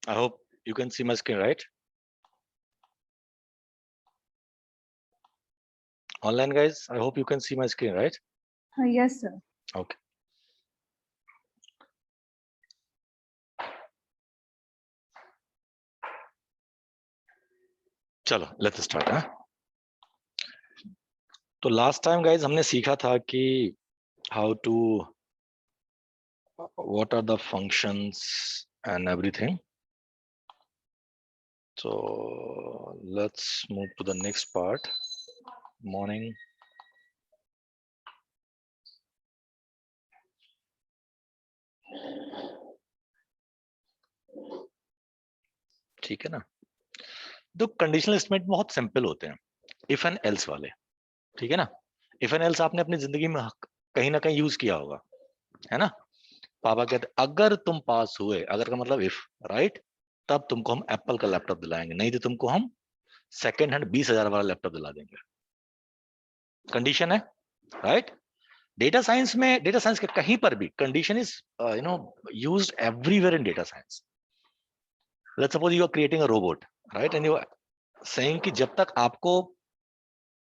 I hope you can see my screen, right? Online guys, I hope you can see my screen, right? Yes, sir. Okay. चलो let's start है। तो last time guys हमने सीखा था कि how to what are the functions and everything. So let's move to the next part. Morning. ठीक है ना। तो कंडीशनल स्टेटमेंट बहुत सिंपल होते हैं, इफ एंड एल्स वाले। ठीक है ना। इफ एंड एल्स आपने अपनी जिंदगी में कहीं ना कहीं यूज किया होगा, है ना। पापा कहते अगर तुम पास हुए, अगर का मतलब इफ, राइट, तब तुमको हम एप्पल का लैपटॉप दिलाएंगे, नहीं तो तुमको हम सेकेंड हैंड 20,000 वाला लैपटॉप दिला देंगे। कंडीशन है, राइट। डेटा साइंस में, डेटा साइंस के कहीं पर भी condition is used everywhere in data science. Let's suppose you are creating a robot, right, and you are saying कि जब तक आपको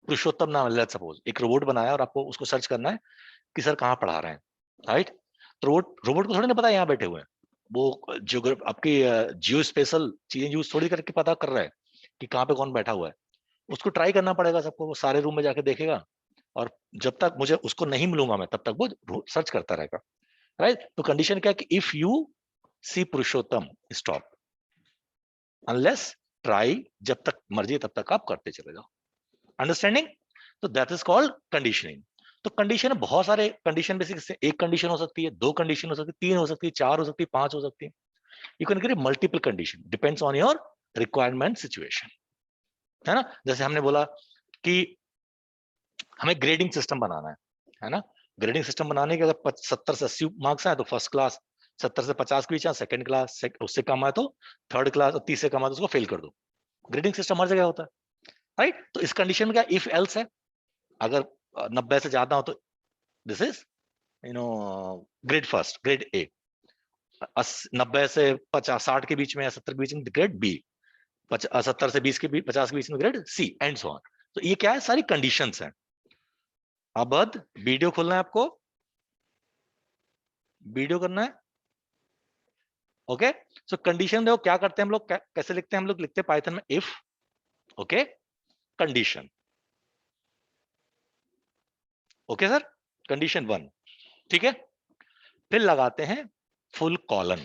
पुरुषोत्तम नाम, लेट्स सपोज एक रोबोट बनाया और आपको उसको सर्च करना है कि सर कहाँ पढ़ा रहे हैं, राइट। तो रोबोट को थोड़ी ना पता है यहाँ बैठे हुए हैं, वो जियोग्राफ आपकी जियो स्पेशल चीजें यूज थोड़ी करके पता कर रहा है कि कहाँ पे कौन बैठा हुआ है। उसको ट्राई करना पड़ेगा सबको, वो सारे रूम में जाके देखेगा, और जब तक मुझे उसको नहीं मिलूंगा मैं, तब तक वो सर्च करता रहेगा, राइट। तो कंडीशन क्या है कि if you see Purushottam stop, unless try, जब तक मर्जी तब तक आप करते चले जाओ। अंडरस्टैंडिंग। तो दैट इज कॉल्ड कंडीशनिंग। तो कंडीशन बहुत सारे कंडीशन, बेसिक से एक कंडीशन हो सकती है, दो कंडीशन हो सकती है, तीन हो सकती है, चार हो सकती है, पांच हो सकती है। You can create multiple condition, depends on your requirement situation, है ना। जैसे हमने बोला कि हमें ग्रेडिंग सिस्टम बनाना है ना। ग्रेडिंग सिस्टम बनाने के अगर 70 से 80 मार्क्स आए तो फर्स्ट क्लास, 70 से 50 के बीच आए सेकंड क्लास, उससे कम आए तो थर्ड क्लास, और 30 से कम आए तो उसको फेल कर दो। ग्रेडिंग सिस्टम हर जगह होता है, राइट। तो इस कंडीशन में क्या इफ एल्स है, अगर 90 से ज्यादा हो तो this is grade first, grade A. 90 से 50 60 के बीच में या 70 के बीच में ग्रेड बी, 70 से 20 के बीच, 50 के बीच में grade C, and so on. तो ये क्या है, सारी कंडीशंस हैं। अब वीडियो खोलना है आपको, वीडियो करना है, ओके। सो कंडीशन देखो क्या करते हैं हम लोग, कैसे लिखते हैं हम लोग, लिखते हैं पाइथन में if, okay, condition, okay sir, condition one, ठीक है। फिर लगाते हैं फुल कॉलन।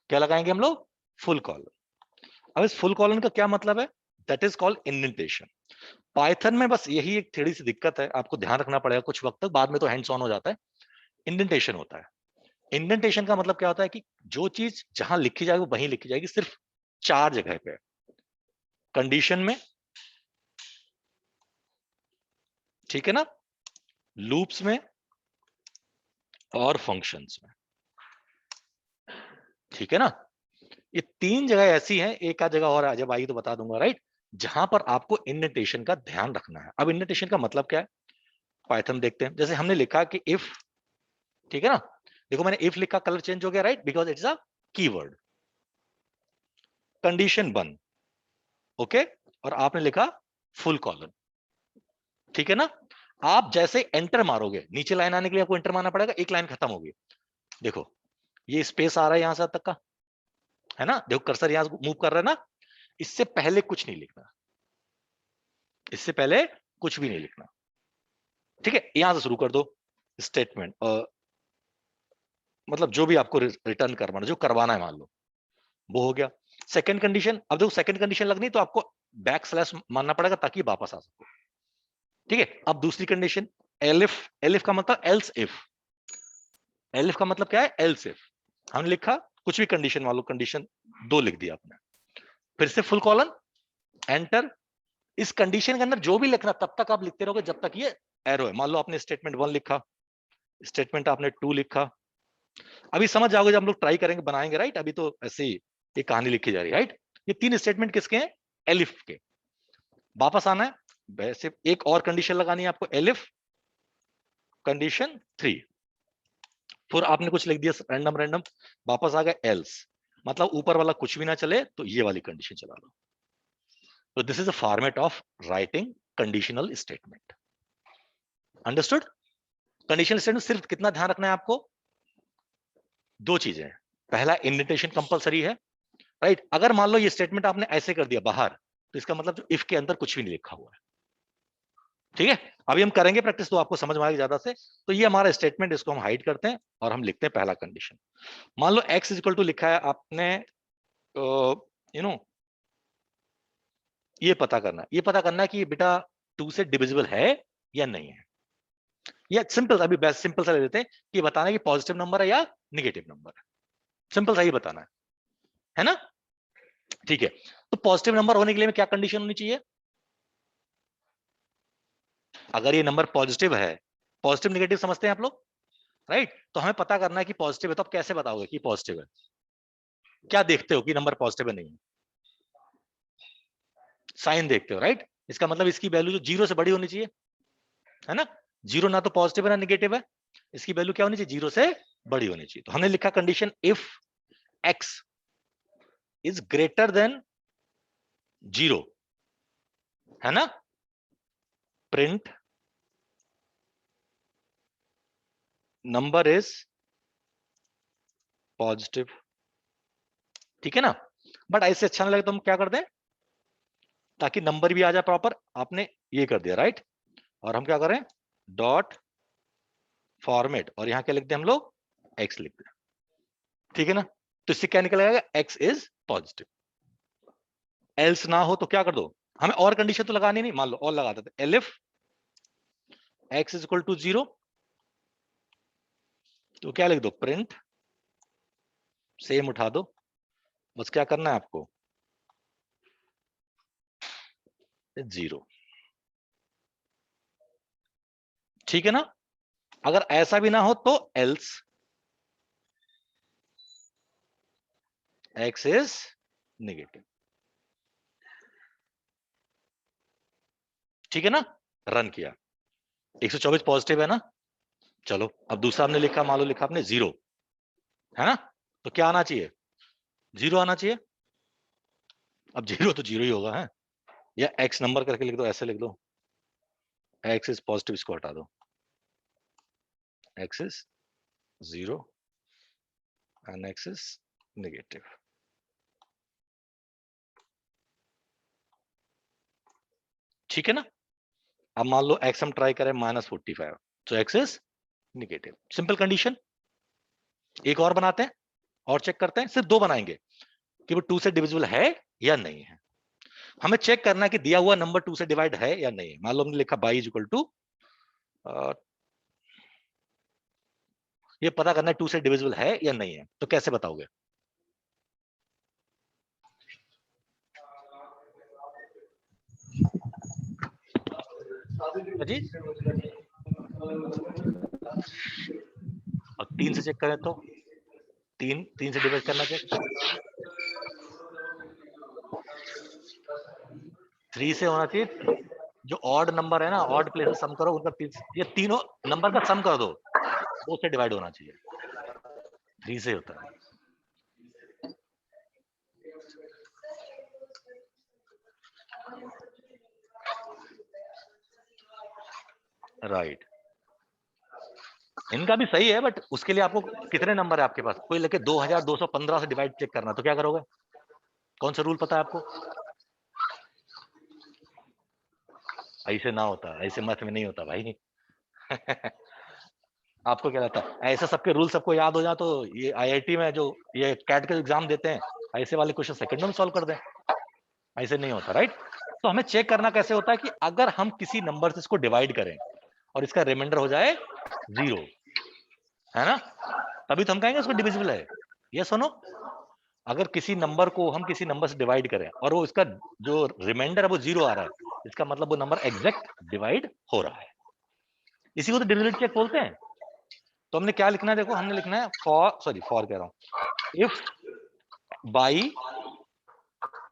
क्या लगाएंगे हम लोग, फुल कॉलन। अब इस फुल कॉलन का क्या मतलब है, that is called indentation. Python में बस यही एक थोड़ी सी दिक्कत है, आपको ध्यान रखना पड़ेगा कुछ वक्त तक, बाद में तो हैंड्स ऑन हो जाता है। इंडेंटेशन होता है, इंडेंटेशन का मतलब क्या होता है कि जो चीज जहां लिखी जाएगी वो वहीं लिखी जाएगी, सिर्फ चार जगह पे, कंडीशन में, ठीक है ना, लूप्स में, और फंक्शंस में, ठीक है ना। ये तीन जगह ऐसी हैं, एक आध जगह और जब आएगी तो बता दूंगा, राइट, जहां पर आपको इंडेंटेशन का ध्यान रखना है। अब इंडेंटेशन का मतलब क्या है, पाइथन देखते हैं। जैसे हमने लिखा कि इफ, ठीक है ना, देखो मैंने इफ लिखा, कलर चेंज हो गया, right, because it's a keyword. Condition one, okay, और आपने लिखा फुल कॉलन, ठीक है ना। आप जैसे एंटर मारोगे, नीचे लाइन आने के लिए आपको एंटर मारना पड़ेगा, एक लाइन खत्म होगी, देखो ये स्पेस आ रहा है यहां से तक का, है ना, देखो कर्सर यहां मूव कर रहा है ना। इससे पहले कुछ नहीं लिखना, इससे पहले कुछ भी नहीं लिखना, ठीक है। यहां से शुरू कर दो स्टेटमेंट, मतलब जो भी आपको रिटर्न करवाना, जो करवाना है, मान लो वो हो गया। सेकंड कंडीशन, अब देखो सेकंड कंडीशन लगनी तो आपको बैक स्लैश मानना पड़ेगा ताकि वापस आ सको, ठीक है। अब दूसरी कंडीशन एलिफ, एलिफ का मतलब एल्स इफ, एलिफ का मतलब क्या है, एल्स इफ। हमने लिखा कुछ भी कंडीशन, मान लो कंडीशन दो लिख दिया आपने, फिर से फुल कॉलन, एंटर। इस कंडीशन के अंदर जो भी लिखना तब तक आप लिखते रहोगे जब तक ये एरो है। मान लो आपने स्टेटमेंट वन लिखा, स्टेटमेंट आपने टू लिखा, अभी समझ जाओगे जब हम लोग ट्राई करेंगे, बनाएंगे, राइट। अभी तो ऐसे ही एक कहानी लिखी जा रही है, राइट। ये तीन स्टेटमेंट किसके हैं, एलिफ के। वापस आना है, वैसे एक और कंडीशन लगानी है आपको, एलिफ कंडीशन थ्री, फिर आपने कुछ लिख दिया रैंडम रैंडम, वापस आ गया एल्स, मतलब ऊपर वाला कुछ भी ना चले तो ये वाली कंडीशन चला लो। तो this is a format of writing conditional statement. Understood? Conditional statement सिर्फ कितना ध्यान रखना है आपको, दो चीजें। पहला, इंडेंटेशन कंपलसरी है, राइट? अगर मान लो ये स्टेटमेंट आपने ऐसे कर दिया बाहर, तो इसका मतलब जो इफ के अंदर कुछ भी नहीं लिखा हुआ है। ठीक है, अभी हम करेंगे प्रैक्टिस तो आपको समझ में आएगी ज्यादा से। तो ये हमारा स्टेटमेंट, इसको हम हाइड करते हैं और हम लिखते हैं पहला कंडीशन। मान लो x इक्वल टू लिखा है आपने, यू नो ये पता करना है कि बेटा 2 से डिविजिबल है या नहीं है। या सिंपल, अभी बेस्ट सिंपल सा ले लेते हैं कि बताना है कि पॉजिटिव नंबर है या निगेटिव नंबर है। सिंपल सा ही बताना है ना? ठीक है, तो पॉजिटिव नंबर होने के लिए क्या कंडीशन होनी चाहिए? अगर ये नंबर पॉजिटिव है, पॉजिटिव निगेटिव समझते हैं आप लोग, राइट? तो हमें पता करना है कि पॉजिटिव है, तो आप कैसे बताओगे कि पॉजिटिव है? क्या देखते हो कि नंबर पॉजिटिव है नहीं? साइन देखते हो, राइट? इसका मतलब इसकी वैल्यू जो 0 से बड़ी होनी चाहिए, है ना? 0 ना तो पॉजिटिव है ना निगेटिव है, इसकी वैल्यू क्या होनी चाहिए? 0 से बड़ी होनी चाहिए। तो हमने लिखा condition if x is greater then 0, है ना? Print number is positive. ठीक है ना? बट ऐसे अच्छा नहीं लगे तो हम क्या कर दें, ताकि नंबर भी आ जाए प्रॉपर। आपने ये कर दिया, राइट? और हम क्या करें, डॉट फॉर्मेट, और यहां क्या लिख दें हम लोग, x लिख दें। ठीक है ना? तो इससे क्या निकल आएगा, x इज पॉजिटिव। एल्स ना हो तो क्या कर दो, हमें और कंडीशन तो लगानी नहीं, मान लो और लगा देते, elif x is equal to 0, तो क्या लिख दो, प्रिंट, सेम उठा दो, बस क्या करना है आपको, 0। ठीक है ना? अगर ऐसा भी ना हो तो एल्स x इज नेगेटिव। ठीक है ना? रन किया, 124 पॉजिटिव है ना? चलो अब दूसरा हमने लिखा, मान लो लिखा आपने 0, है ना? तो क्या आना चाहिए, 0 आना चाहिए। अब 0 तो 0 ही होगा, है? या x नंबर करके लिख दो, ऐसे लिख दो, x इज पॉजिटिव, इसको हटा दो, x is 0 and x is negative. ठीक है ना? अब मान लो x हम ट्राई करें -45, तो x is negative. Simple condition. एक और बनाते हैं और चेक करते हैं, सिर्फ 2 बनाएंगे कि वो 2 से डिविजिबल है या नहीं है। हमें चेक करना है कि दिया हुआ नंबर 2 से डिवाइड है या नहीं है। मान लो हमने लिखा 22 इज इक्वल टू, ये पता करना है 2 से डिविजिबल है या नहीं है, तो कैसे बताओगे? जी, और 3 से चेक करें तो 3 से डिवाइड करना, चेक 3 से होना चाहिए। जो ऑड नंबर है ना, ऑड प्लेस से सम करो उनका, ये तीनों नंबर का सम कर दो, 2 से डिवाइड होना चाहिए, 3 से होता है। राइट, इनका भी सही है, बट उसके लिए आपको कितने नंबर है आपके पास, कोई लेके 2215 से डिवाइड चेक करना, तो क्या करोगे? कौन सा रूल पता है आपको? ऐसे ना होता, ऐसे मैथ में नहीं होता भाई। आपको क्या लगता है ऐसा सबके रूल सबको याद हो जाए तो ये आईआईटी में जो ये कैट के एग्जाम देते हैं, ऐसे वाले क्वेश्चन सेकंड में सॉल्व कर दें? ऐसे नहीं होता, राइट? तो हमें चेक करना कैसे होता है कि अगर हम किसी नंबर से इसको डिवाइड करें और इसका रिमाइंडर हो जाए 0, है ना, तभी तो हम कहेंगे उसको डिविजिबल है। ये सुनो, अगर किसी नंबर को हम किसी नंबर से डिवाइड करें और वो इसका जो रिमाइंडर है वो 0 आ रहा है, इसका मतलब वो नंबर एग्जैक्ट डिवाइड हो रहा है। इसी को तो डिविजिबिलिटी चेक बोलते हैं। तो हमने क्या लिखना है, देखो हमने लिखना है फॉर कह रहा हूं, इफ बाई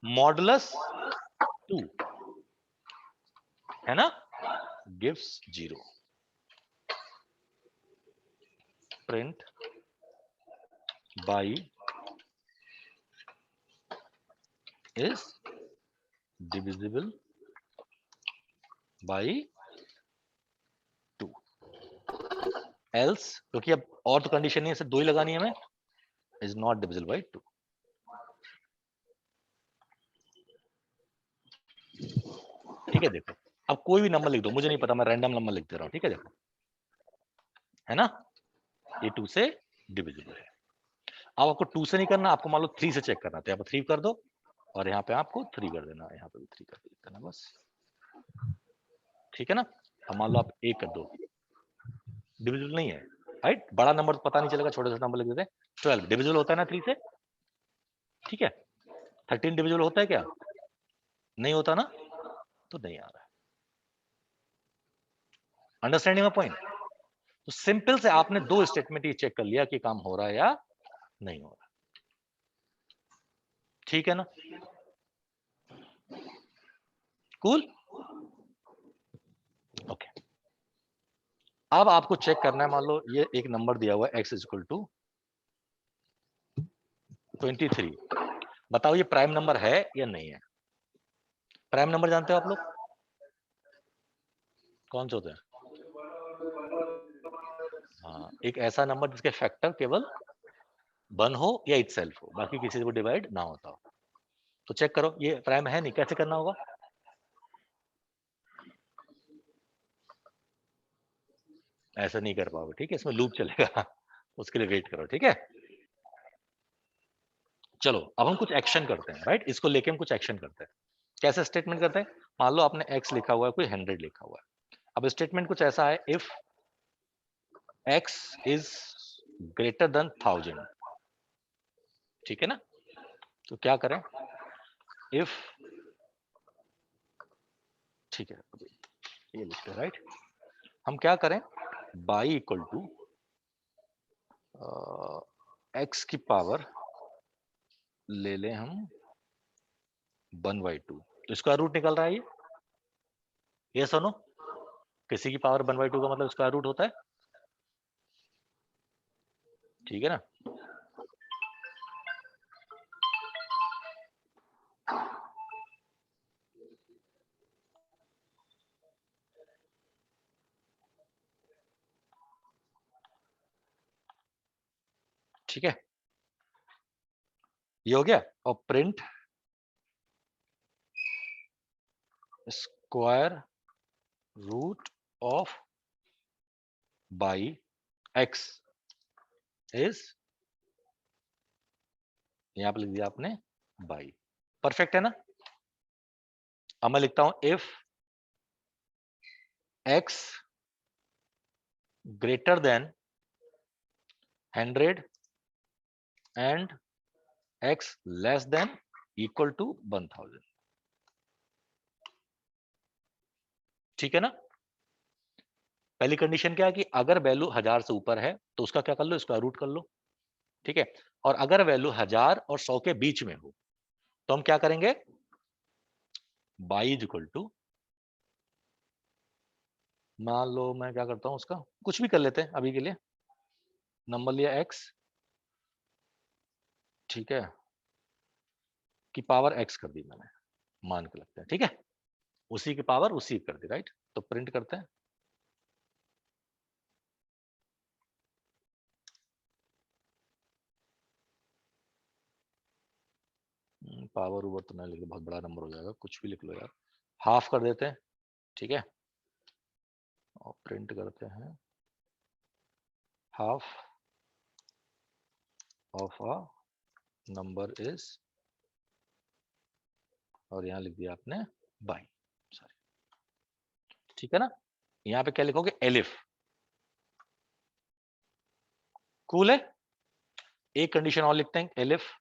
मॉडुलस 2, है ना, gives 0, print by is divisible by 2, else, क्योंकि अब और तो कंडीशन नहीं है, सिर्फ 2 ही लगानी है हमें, इज नॉट डिविजिबल बाई 2। ठीक है, देखो अब कोई भी नंबर लिख दो, मुझे नहीं पता, मैं रैंडम नंबर लिख दे रहा हूं। ठीक है, देखो, है ना, ये 2 से डिविजिबल है। अब आपको 2 से नहीं करना, आपको मान लो 3 से चेक करना, तो यहाँ पर 3 कर दो और यहाँ पे आपको 3 कर देना, यहाँ पे भी 3 कर देना बस। ठीक है ना। अब मान लो आप 1 कर दो, डिविजिबल नहीं है, राइट, बड़ा नंबर तो पता नहीं चलेगा, छोटे छोटे नंबर लिख देते हैं। 12 डिविजिबल होता है ना 3 से, ठीक है। 13 डिविजिबल होता है क्या? नहीं होता ना, तो नहीं आ रहा है। Understanding my point? तो सिंपल से आपने 2 स्टेटमेंट ये चेक कर लिया कि काम हो रहा है या नहीं हो रहा। ठीक है ना, कूल, ओके। अब आपको चेक करना है, मान लो ये एक नंबर दिया हुआ है x इक्वल टू 23, बताओ ये प्राइम नंबर है या नहीं है? प्राइम नंबर जानते हो आप लोग कौन से होते हैं? हाँ, एक ऐसा नंबर जिसके फैक्टर केवल 1 हो या इटसेल्फ हो, बाकी किसी से भी डिवाइड ना होता हो। तो चेक करो ये प्राइम है नहीं, कैसे करना होगा? ऐसा नहीं कर पाओगे, ठीक है, इसमें लूप चलेगा उसके लिए वेट करो, ठीक है। चलो अब हम कुछ एक्शन करते हैं, राइट, इसको लेके हम कुछ एक्शन करते हैं। कैसे स्टेटमेंट करते हैं? मान लो आपने x लिखा हुआ है, कोई 100 लिखा हुआ है। अब स्टेटमेंट कुछ ऐसा है, if x is greater then 1000, ठीक है ना। तो क्या करें, इफ, ठीक है, ये लिखते हैं, राइट। हम क्या करें, बाई इक्वल टू एक्स की पावर ले लें हम 1/2, तो स्क्वायर रूट निकल रहा है ये सुनो, किसी की पावर 1/2 का मतलब स्क्वायर रूट होता है, ठीक है ना। ठीक है, ये हो गया। और print square root of y x is, यहां पर लिख दिया आपने बाई, परफेक्ट है ना। अब मैं लिखता हूं if x greater than 100 and x less than equal to 1000, ठीक है ना। पहली कंडीशन क्या है कि अगर वैल्यू 1000 से ऊपर है तो उसका क्या कर लो, स्क्वायर रूट कर लो, ठीक है। और अगर वैल्यू 1000 और 100 के बीच में हो तो हम क्या करेंगे, बाई इज इक्वल टू, मान लो मैं क्या करता हूं, उसका कुछ भी कर लेते हैं अभी के लिए, नंबर लिया x, ठीक है, की पावर x कर दी मैंने, मान के लगते हैं, ठीक है, उसी की पावर उसी कर दी, राइट। तो प्रिंट करते हैं, पावर ओवर तो नहीं लिख, बहुत बड़ा नंबर हो जाएगा, कुछ भी लिख लो यार, हाफ कर देते हैं, ठीक है, और प्रिंट करते हैं half of a number is, और यहां लिख दिया आपने बाई, सॉरी, ठीक है ना। यहां पे क्या लिखोगे, एलिफ, कूल है। एक कंडीशन और लिखते हैं, एलिफ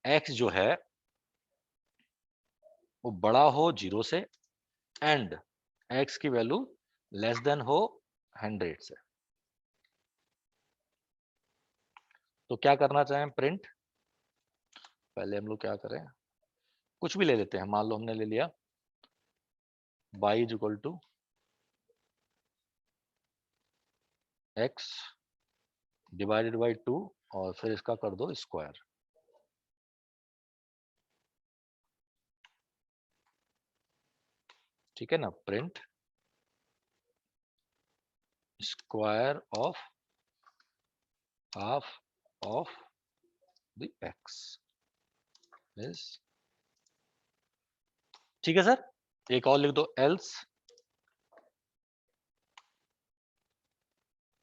एक्स जो है वो बड़ा हो 0 से एंड एक्स की वैल्यू लेस देन हो 100 से। तो क्या करना चाहें, प्रिंट, पहले हम लोग क्या करें, कुछ भी ले लेते हैं, मान लो हमने ले लिया y is equal to x divided by 2 और फिर इसका कर दो स्क्वायर, ठीक है ना, print square of half of the x is, ठीक है सर, एक और लिख दो, else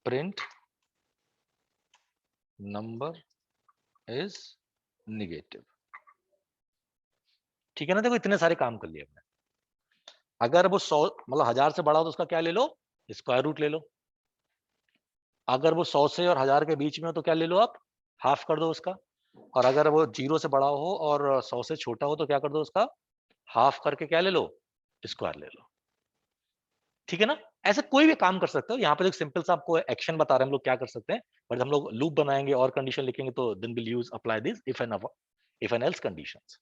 print number is negative. ठीक है ना, देखो इतने सारे काम कर लिए हमने। अगर वो 100 मतलब 1000 से बड़ा हो तो उसका क्या ले लो, स्क्वायर रूट ले लो। अगर वो 100 से और 1000 के बीच में हो तो क्या ले लो आप, हाफ कर दो उसका। और अगर वो 0 से बड़ा हो और 100 से छोटा हो तो क्या कर दो उसका, हाफ करके क्या ले लो, स्क्वायर ले लो। ठीक है ना, ऐसे कोई भी काम कर सकते हो। यहाँ पे एक सिंपल सा आपको एक्शन बता रहे हैं हम लोग क्या कर सकते हैं, बट हम लोग लूप बनाएंगे और कंडीशन लिखेंगे तो then will use apply this if and else conditions.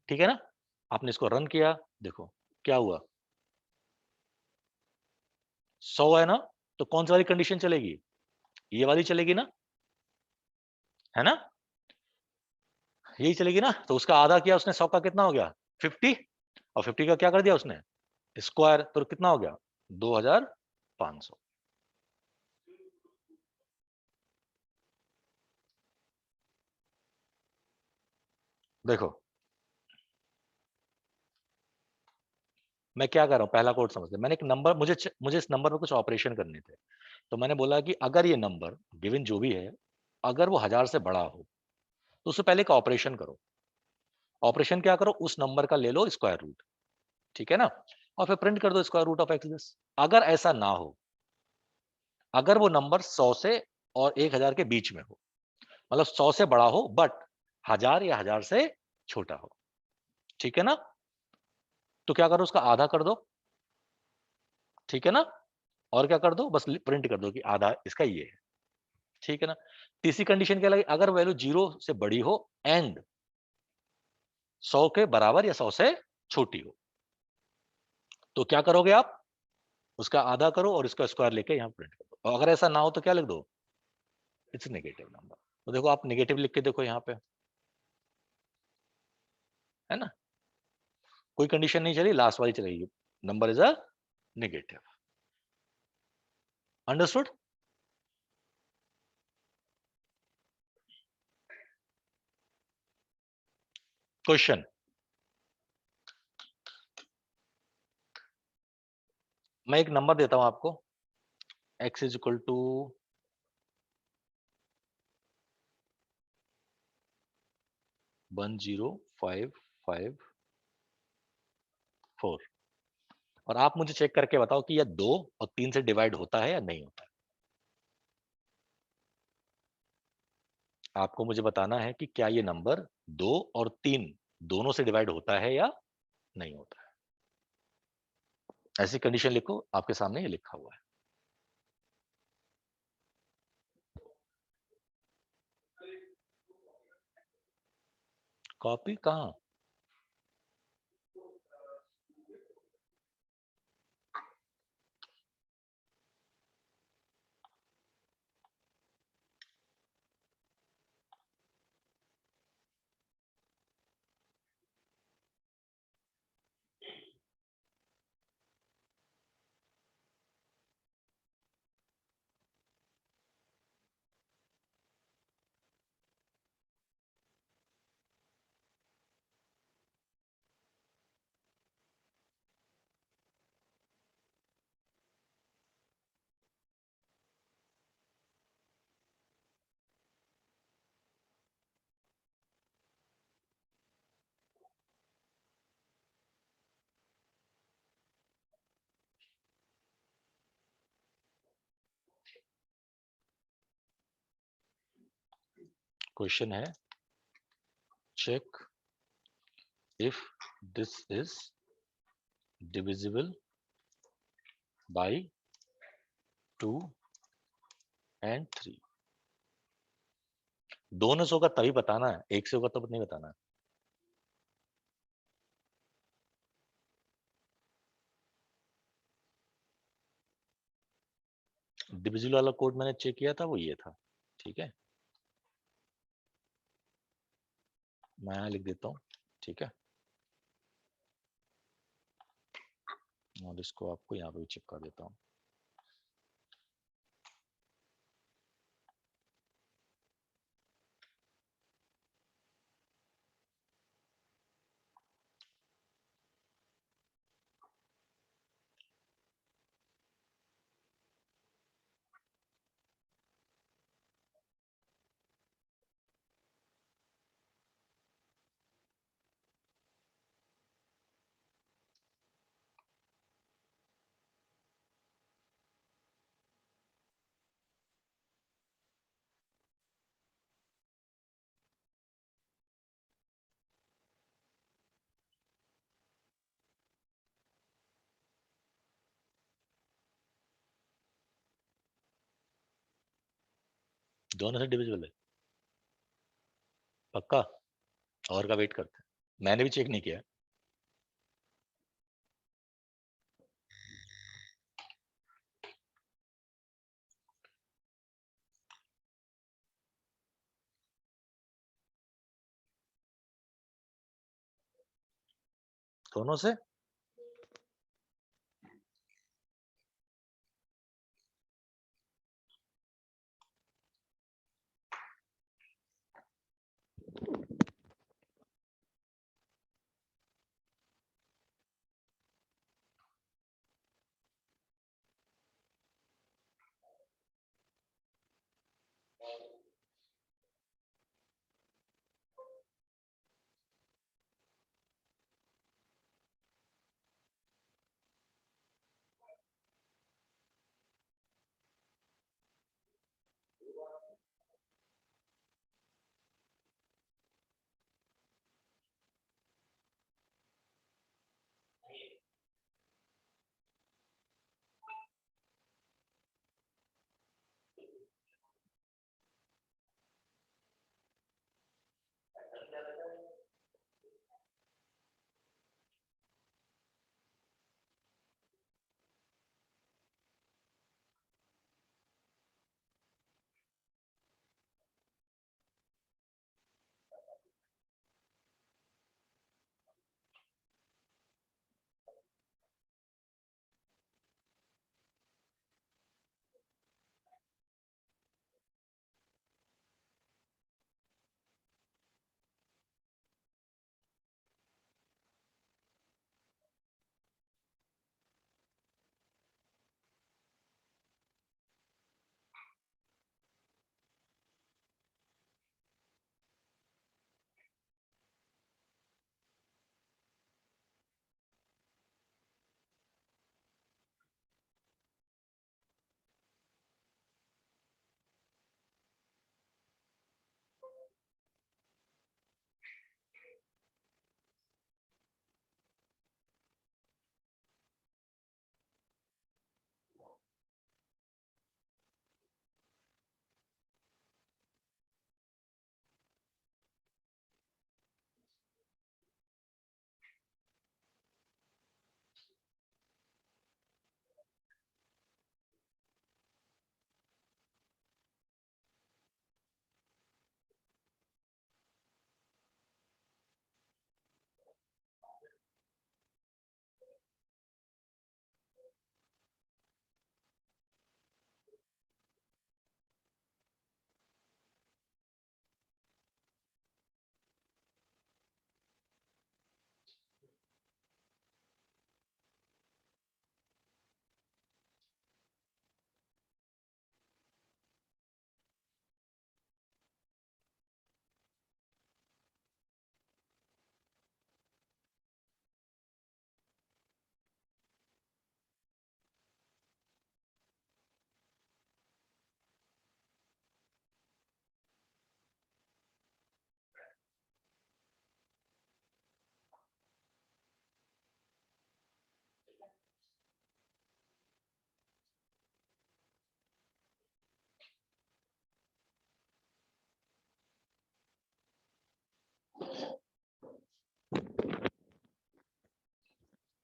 ठीक है ना, आपने इसको रन किया, देखो क्या हुआ, 100 है ना, तो कौन सी वाली कंडीशन चलेगी, ये वाली चलेगी ना, है ना, यही चलेगी ना। तो उसका आधा किया उसने, 100 का कितना हो गया 50, और 50 का क्या कर दिया उसने स्क्वायर, तो कितना हो गया 2500। देखो मैं क्या कर रहा हूं, पहला कोड समझते, मैंने एक नंबर, मुझे इस नंबर पर कुछ ऑपरेशन करने थे, तो मैंने बोला कि अगर ये नंबर गिवन जो भी है, अगर वो 1000 से बड़ा हो तो उससे पहले एक ऑपरेशन करो। ऑपरेशन क्या करो, उस नंबर का ले लो स्क्वायर रूट, ठीक है ना, और फिर प्रिंट कर दो square root of x this. अगर ऐसा ना हो, अगर वो नंबर 100 से और 1000 के बीच में हो, मतलब 100 से बड़ा हो बट 1000 या 1000 से छोटा हो, ठीक है ना, तो क्या करो उसका आधा कर दो, ठीक है ना, और क्या कर दो, बस प्रिंट कर दो कि आधा इसका ये है। ठीक है ना, तीसरी कंडीशन क्या लगी, अगर वैल्यू 0 से बड़ी हो एंड 100 के बराबर या 100 से छोटी हो, तो क्या करोगे आप, उसका आधा करो और इसका स्क्वायर लेके यहां प्रिंट कर दो। और अगर ऐसा ना हो तो क्या लिख दो, इट्स नेगेटिव नंबर। तो देखो आप नेगेटिव लिख के देखो यहाँ पे, है ना, कोई कंडीशन नहीं चली, लास्ट वाली चलेगी, number is a negative. Understood. Question, मैं एक नंबर देता हूं आपको, x इज इक्वल टू 10554, और आप मुझे चेक करके बताओ कि यह 2 और 3 से डिवाइड होता है या नहीं होता है। आपको मुझे बताना है कि क्या ये नंबर 2 और 3 दोनों से डिवाइड होता है या नहीं होता है। ऐसी कंडीशन लिखो, आपके सामने ये लिखा हुआ है। कॉपी कहां, क्वेश्चन है check if this is divisible by 2 and 3। दोनों से होगा तभी बताना है, एक से होगा तब नहीं बताना है। डिविजिबल वाला कोड मैंने चेक किया था, वो ये था, ठीक है, मैं यहां लिख देता हूं, ठीक है। और इसको आपको यहाँ पे भी चिपका देता हूँ। दोनों से डिविजिबल है पक्का? और का वेट करते हैं, मैंने भी चेक नहीं किया। दोनों से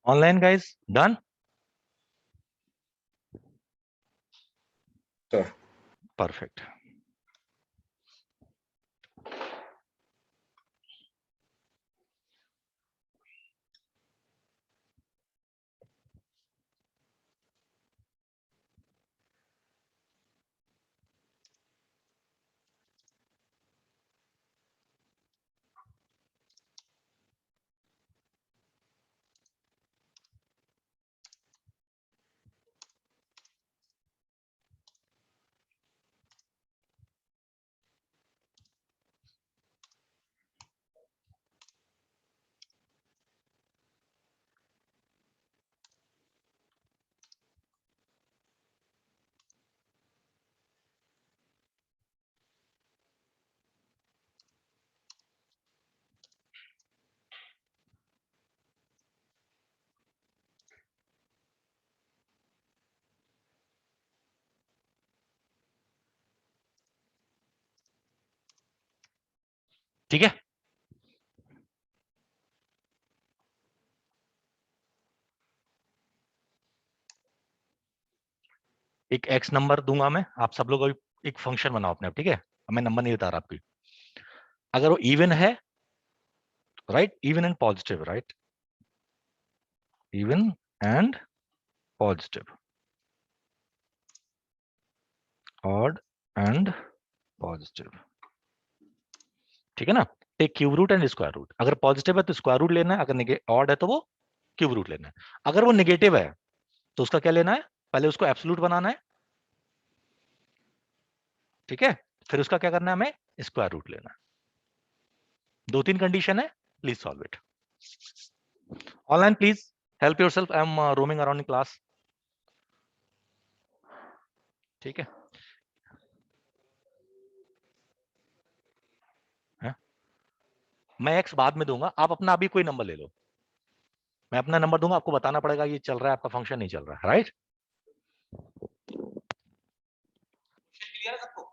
ऑनलाइन गाइस डन? परफेक्ट। ठीक है। एक एक्स नंबर दूंगा मैं, आप सब लोग अभी एक फंक्शन बनाओ अपने आप, ठीक है। अब मैं नंबर नहीं बता रहा आपकी। अगर वो इवन है, right, even and positive, right, even and positive, odd and positive, ठीक है ना। Take cube root and square root. अगर पॉजिटिव है तो स्क्वायर रूट लेना है, अगर ऑड है तो वो क्यूब रूट लेना है। अगर वो नेगेटिव है तो उसका क्या लेना है, पहले उसको एब्सोल्यूट बनाना है, ठीक है, फिर उसका क्या करना है, हमें स्क्वायर रूट लेना है। दो तीन कंडीशन है, please solve it online, please help yourself, I am roaming around in class, ठीक है। है? मैं एक्स बाद में दूंगा, आप अपना अभी कोई नंबर ले लो, मैं अपना नंबर दूंगा, आपको बताना पड़ेगा ये चल रहा है आपका फंक्शन नहीं चल रहा है, राइट। क्लियर है सबको?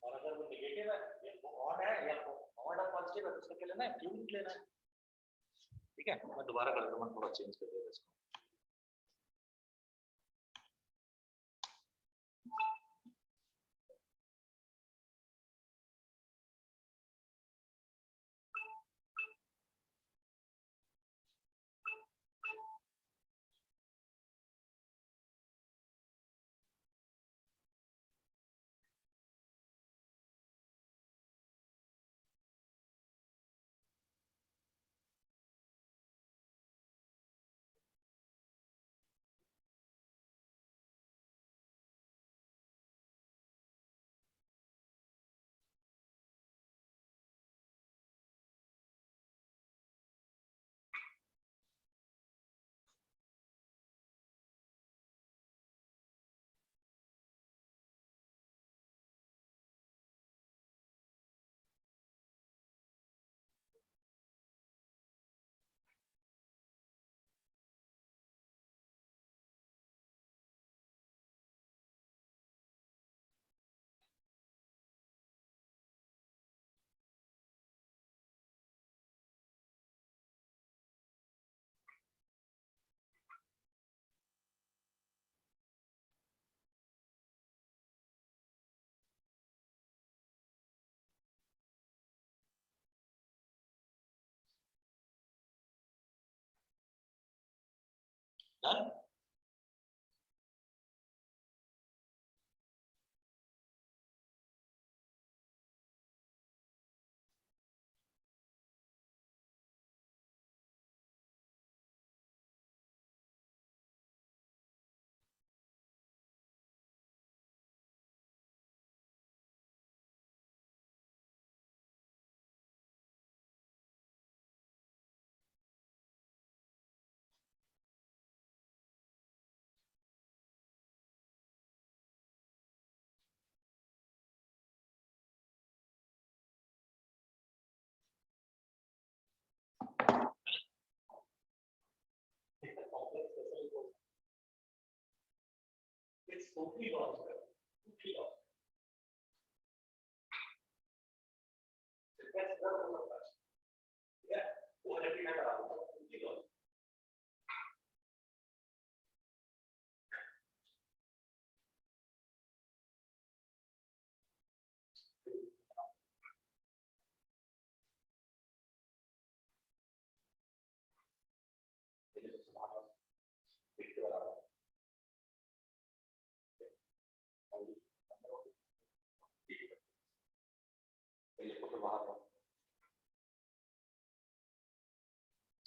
और अगर वो नेगेटिव है, वो ऑड है या ऑड और पॉजिटिव है तो उसका क्या लेना है, क्यूब रूट लेना है, ठीक है। मैं दोबारा कर दूंगा, थोड़ा चेंज कर देगा इसको।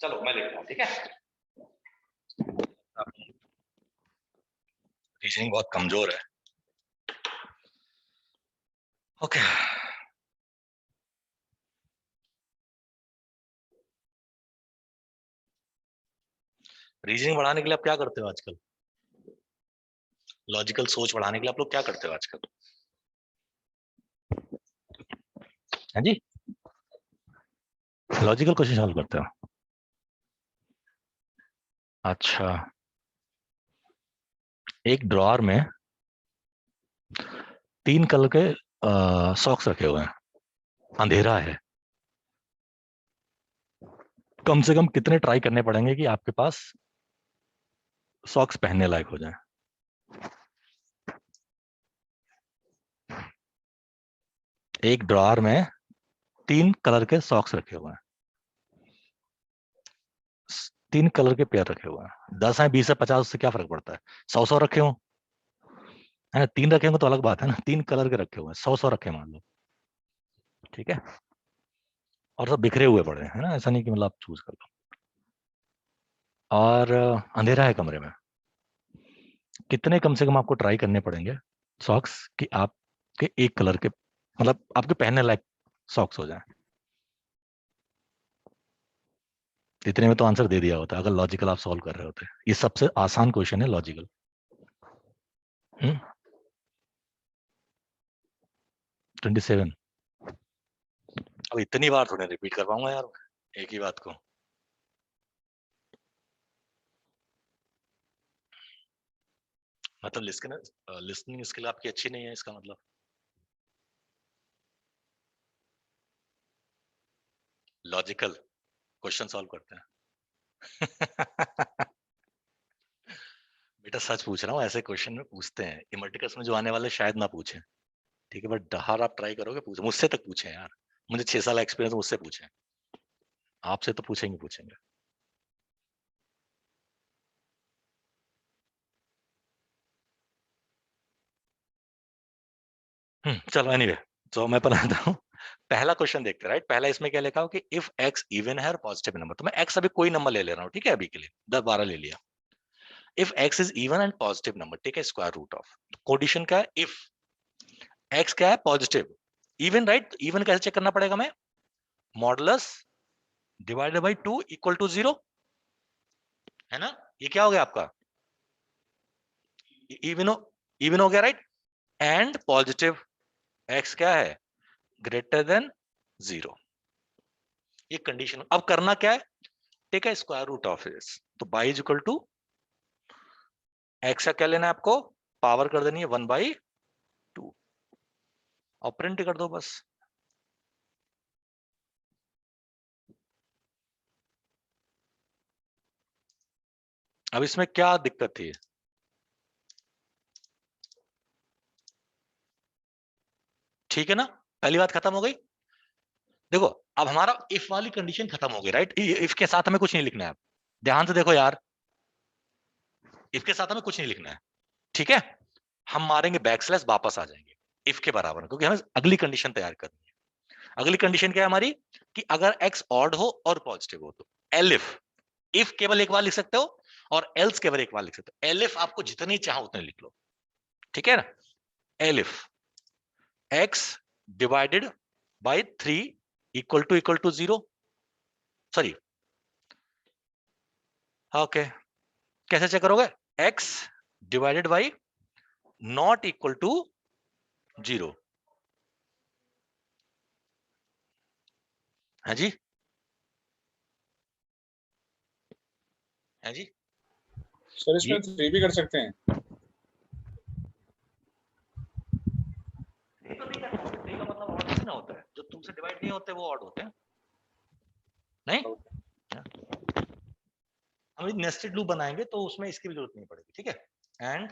चलो मैं लिखता हूँ, ठीक है। रीजनिंग बहुत कमजोर है। ओके, रीजनिंग बढ़ाने के लिए आप क्या करते हो आजकल? लॉजिकल सोच बढ़ाने के लिए आप लोग क्या करते हो आजकल? हाँ जी, लॉजिकल क्वेश्चन सॉल्व करते हो। अच्छा, एक ड्रॉअर में 3 कलर के सॉक्स रखे हुए हैं, अंधेरा है, कम से कम कितने ट्राई करने पड़ेंगे कि आपके पास सॉक्स पहनने लायक हो जाए? एक ड्रॉअर में 3 कलर के सॉक्स रखे हुए हैं, 3 कलर के पेयर रखे हुए हैं, 10 है, 20 है, 50, उससे क्या फर्क पड़ता है? 100 रखे हो, है ना? 3 रखे होंगे तो अलग बात है ना, 3 कलर के रखे हुए हैं, 100 रखे मान लो, ठीक है। और सब बिखरे हुए पड़े हैं ना, ऐसा नहीं कि मतलब आप चूज कर लो। और अंधेरा है कमरे में, कितने कम से कम आपको ट्राई करने पड़ेंगे सॉक्स कि आपके एक कलर के, मतलब आपके पहनने लायक सॉक्स हो जाए? इतने में तो आंसर दे दिया होता अगर लॉजिकल आप सॉल्व कर रहे होते। ये सबसे आसान क्वेश्चन है लॉजिकल। 27। अब इतनी बार थोड़े रिपीट कर पाऊंगा यार एक ही बात को। मतलब लिसनिंग स्किल आपकी अच्छी नहीं है इसका मतलब? लॉजिकल क्वेश्चन सॉल्व करते हैं। बेटा सच पूछ रहा हूँ, ऐसे क्वेश्चन में पूछते हैं, इमर्टिकस में जो आने वाले शायद ना पूछे, ठीक है, बट डहार आप ट्राई करोगे पूछे, मुझसे तक पूछे यार, मुझे 6 साल एक्सपीरियंस, मुझसे पूछे, आपसे तो पूछेंगे पूछेंगे। चलो एनीवे, तो मैं बनाता हूँ। पहला क्वेश्चन देखते हैं, राइट? पहला इसमें क्या लिखा हो कि इफ एक्स इवन है और पॉजिटिव नंबर, तो मैं एक्स अभी कोई नंबर ले रहा हूँ, ठीक है, अभी के लिए 10-12 ले लिया। If x is even and positive number, ठीक है, स्क्वायर रूट ऑफ, कंडीशन क्या है? इफ एक्स क्या है? Positive, even, right? इवन कैसे चेक करना पड़ेगा? मैं modulus divided by 2 equal to 0, है ना? ये क्या हो गया आपका? इवन हो, इवन हो गया, राइट? एंड पॉजिटिव, एक्स क्या है? Greater than 0। ये कंडीशन। अब करना क्या है? ठीक है, स्क्वायर रूट ऑफ इस, तो y is equal to x का क्या लेना है आपको? पावर कर देनी है 1/2 और प्रिंट कर दो बस। अब इसमें क्या दिक्कत थी? ठीक है ना, पहली बात खत्म हो गई। देखो, अब हमारा इफ वाली कंडीशन खत्म हो गई, राइट? इफ के साथ हमें कुछ नहीं लिखना है। ध्यान से देखो यार, इफ के साथ हमें कुछ नहीं लिखना है, ठीक है। हम मारेंगे बैकस्लैश, वापस आ जाएंगे इफ के बराबर, क्योंकि हमें अगली कंडीशन तैयार करनी है। अगली कंडीशन क्या है हमारी, कि अगर x ऑड हो और पॉजिटिव हो तो एलिफ, इफ केवल एक बार लिख सकते हो और एल्स केवल एक बार लिख सकते हो। एलिफ आपको जितनी चाहो उतने लिख लो, ठीक है ना। Elif x divided by 3 equal to 0, sorry okay, कैसे चेक करोगे, x divided by not equal to 0, है जी, है जी। सर इसमें 3 भी कर सकते हैं। तो नहीं करना, थ्री का मतलब ऑड थोड़ी ना होता है, जो तुमसे डिवाइड नहीं होते वो ऑड होते हैं, नहीं। हम नेस्टेड लूप बनाएंगे तो उसमें इसकी भी जरूरत नहीं पड़ेगी, ठीक है। एंड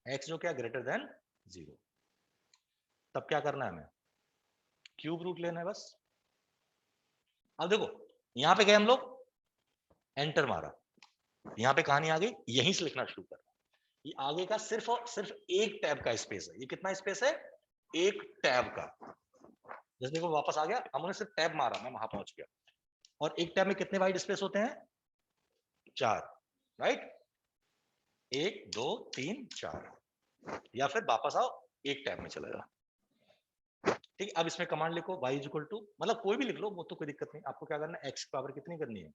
x जो क्या ग्रेटर देन 0, तब क्या करना है हमें, क्यूब रूट लेना है बस। अब देखो यहां पे गए हम लोग, एंटर मारा, यहां पे कहानी आ गई, यहीं से लिखना शुरू कर, ये आगे का सिर्फ और सिर्फ एक टैब का स्पेस है। ये कितना स्पेस है, एक टैब का। जैसे देखो वापस आ गया, हमने सिर्फ टैब मारा, मैं वहां पहुंच गया। और एक टैब में कितने वाइड स्पेस होते हैं, 4, राइट, 1 2 3 4, या फिर वापस आओ एक टैब में चला जाओ, ठीक है। अब इसमें कमांड लिखो y इक्वल टू, मतलब कोई भी लिख लो, वो तो कोई दिक्कत नहीं। आपको क्या करना है, x की पावर कितनी करनी है,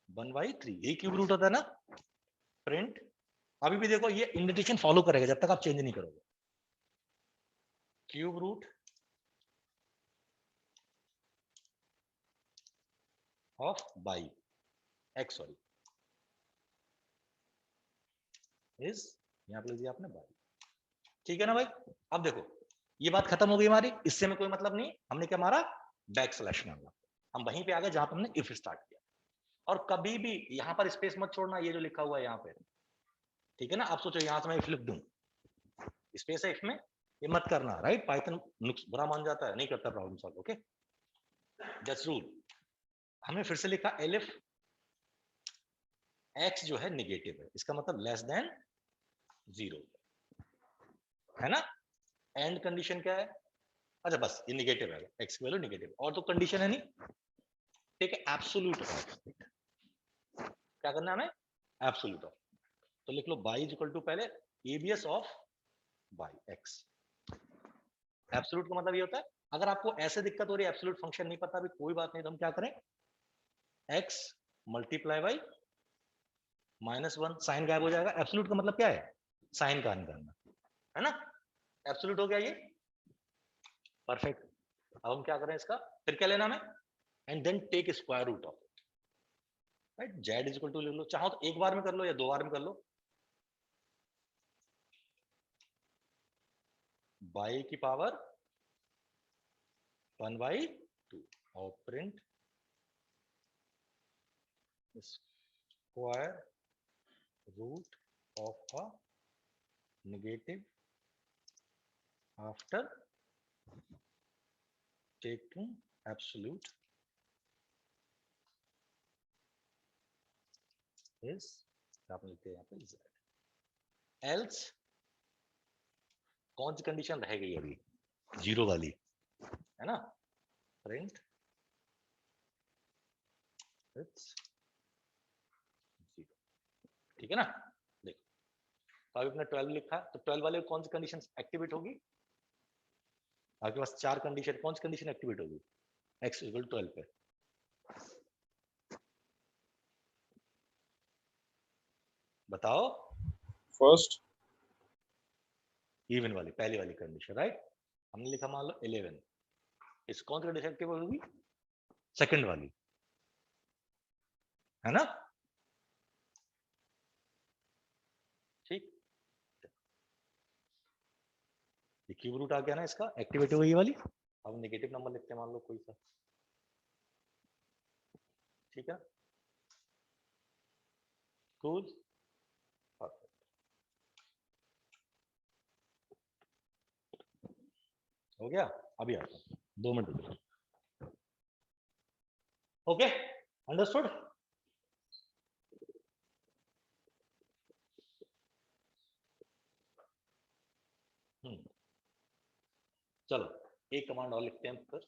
1/3, यही क्यूब रूट होता है ना। प्रिंट, अभी भी देखो ये इंडेंटेशन फॉलो करेगा जब तक आप चेंज नहीं करोगे। Cube root of y x, sorry, is, यहां पे लिख दिया आपने बाई, ठीक है ना भाई। अब देखो ये बात खत्म हो गई हमारी, इससे हमें कोई मतलब नहीं, हमने क्या मारा, बैक स्लैश मारा। हम वहीं पे आ गए जहां पे हमने इफ स्टार्ट किया। और कभी भी यहां पर स्पेस मत छोड़ना, ये जो लिखा हुआ है यहाँ पे, ठीक है ना। आप सोचो यहां से मैं इफ लिख दूं, स्पेस है इफ में, ये मत करना, राइट। पाइथन बुरा मान जाता है, नहीं करता problem solve, okay, that's rule. हमने फिर से लिखा एलिफ x जो है निगेटिव है, इसका मतलब लेस देन 0, है ना। एंड कंडीशन क्या है, अच्छा बस ये निगेटिव है, x की वैल्यू निगेटिव, और तो कंडीशन है नहीं, ठीक है। एब्सोल्यूट ऑफ, क्या करना है हमें, एब्सोल्यूट ऑफ, तो लिख लो बाई इज इक्वल टू पहले ABS of y x। Absolute का मतलब ये होता है, अगर आपको ऐसे दिक्कत हो रही है, एब्सोल्यूट फंक्शन नहीं पता, अभी कोई बात नहीं, तो हम क्या करें, x मल्टीप्लाई बाई -1, साइन गायब हो जाएगा। एब्सोल्यूट का मतलब क्या है, साइन का निकालना, है ना। एब्सोल्यूट हो गया ये, परफेक्ट। अब हम क्या करें इसका, फिर क्या लेना हमें, and then take square root of, right. Z is equal to ले लो, चाहो तो एक बार में कर लो या 2 बार में कर लो, बाई की पावर 1/2 और print square root of a negative after taking absolute is, आप लिखते हैं यहाँ पे z, एल्स कौन सी कंडीशन रह गई अभी, 0 वाली, है ना। प्रिंट इट्स 0, ठीक है ना। देखो तो अभी अपने 12 लिखा, तो 12 वाले कौन सी कंडीशन एक्टिवेट होगी, आपके पास 4 कंडीशन, कौन सी कंडीशन एक्टिवेट होगी, x इक्वल 12 पे, बताओ। फर्स्ट, इवन वाली, पहली वाली कंडीशन, राइट। हमने लिखा मान लो 11, इस कौन सी कंडीशन एक्टिवेट होगी, सेकंड वाली, है ना, ठीक। ये क्यूब रूट आ गया ना, इसका एक्टिवेट हो गई वाली। अब नेगेटिव नंबर लिखते हैं मान लो कोई सा, ठीक है, कूल, हो गया। अभी आता हूं 2 मिनट, ओके, अंडरस्टूड। चलो एक कमांड और लिखते हैं फिर।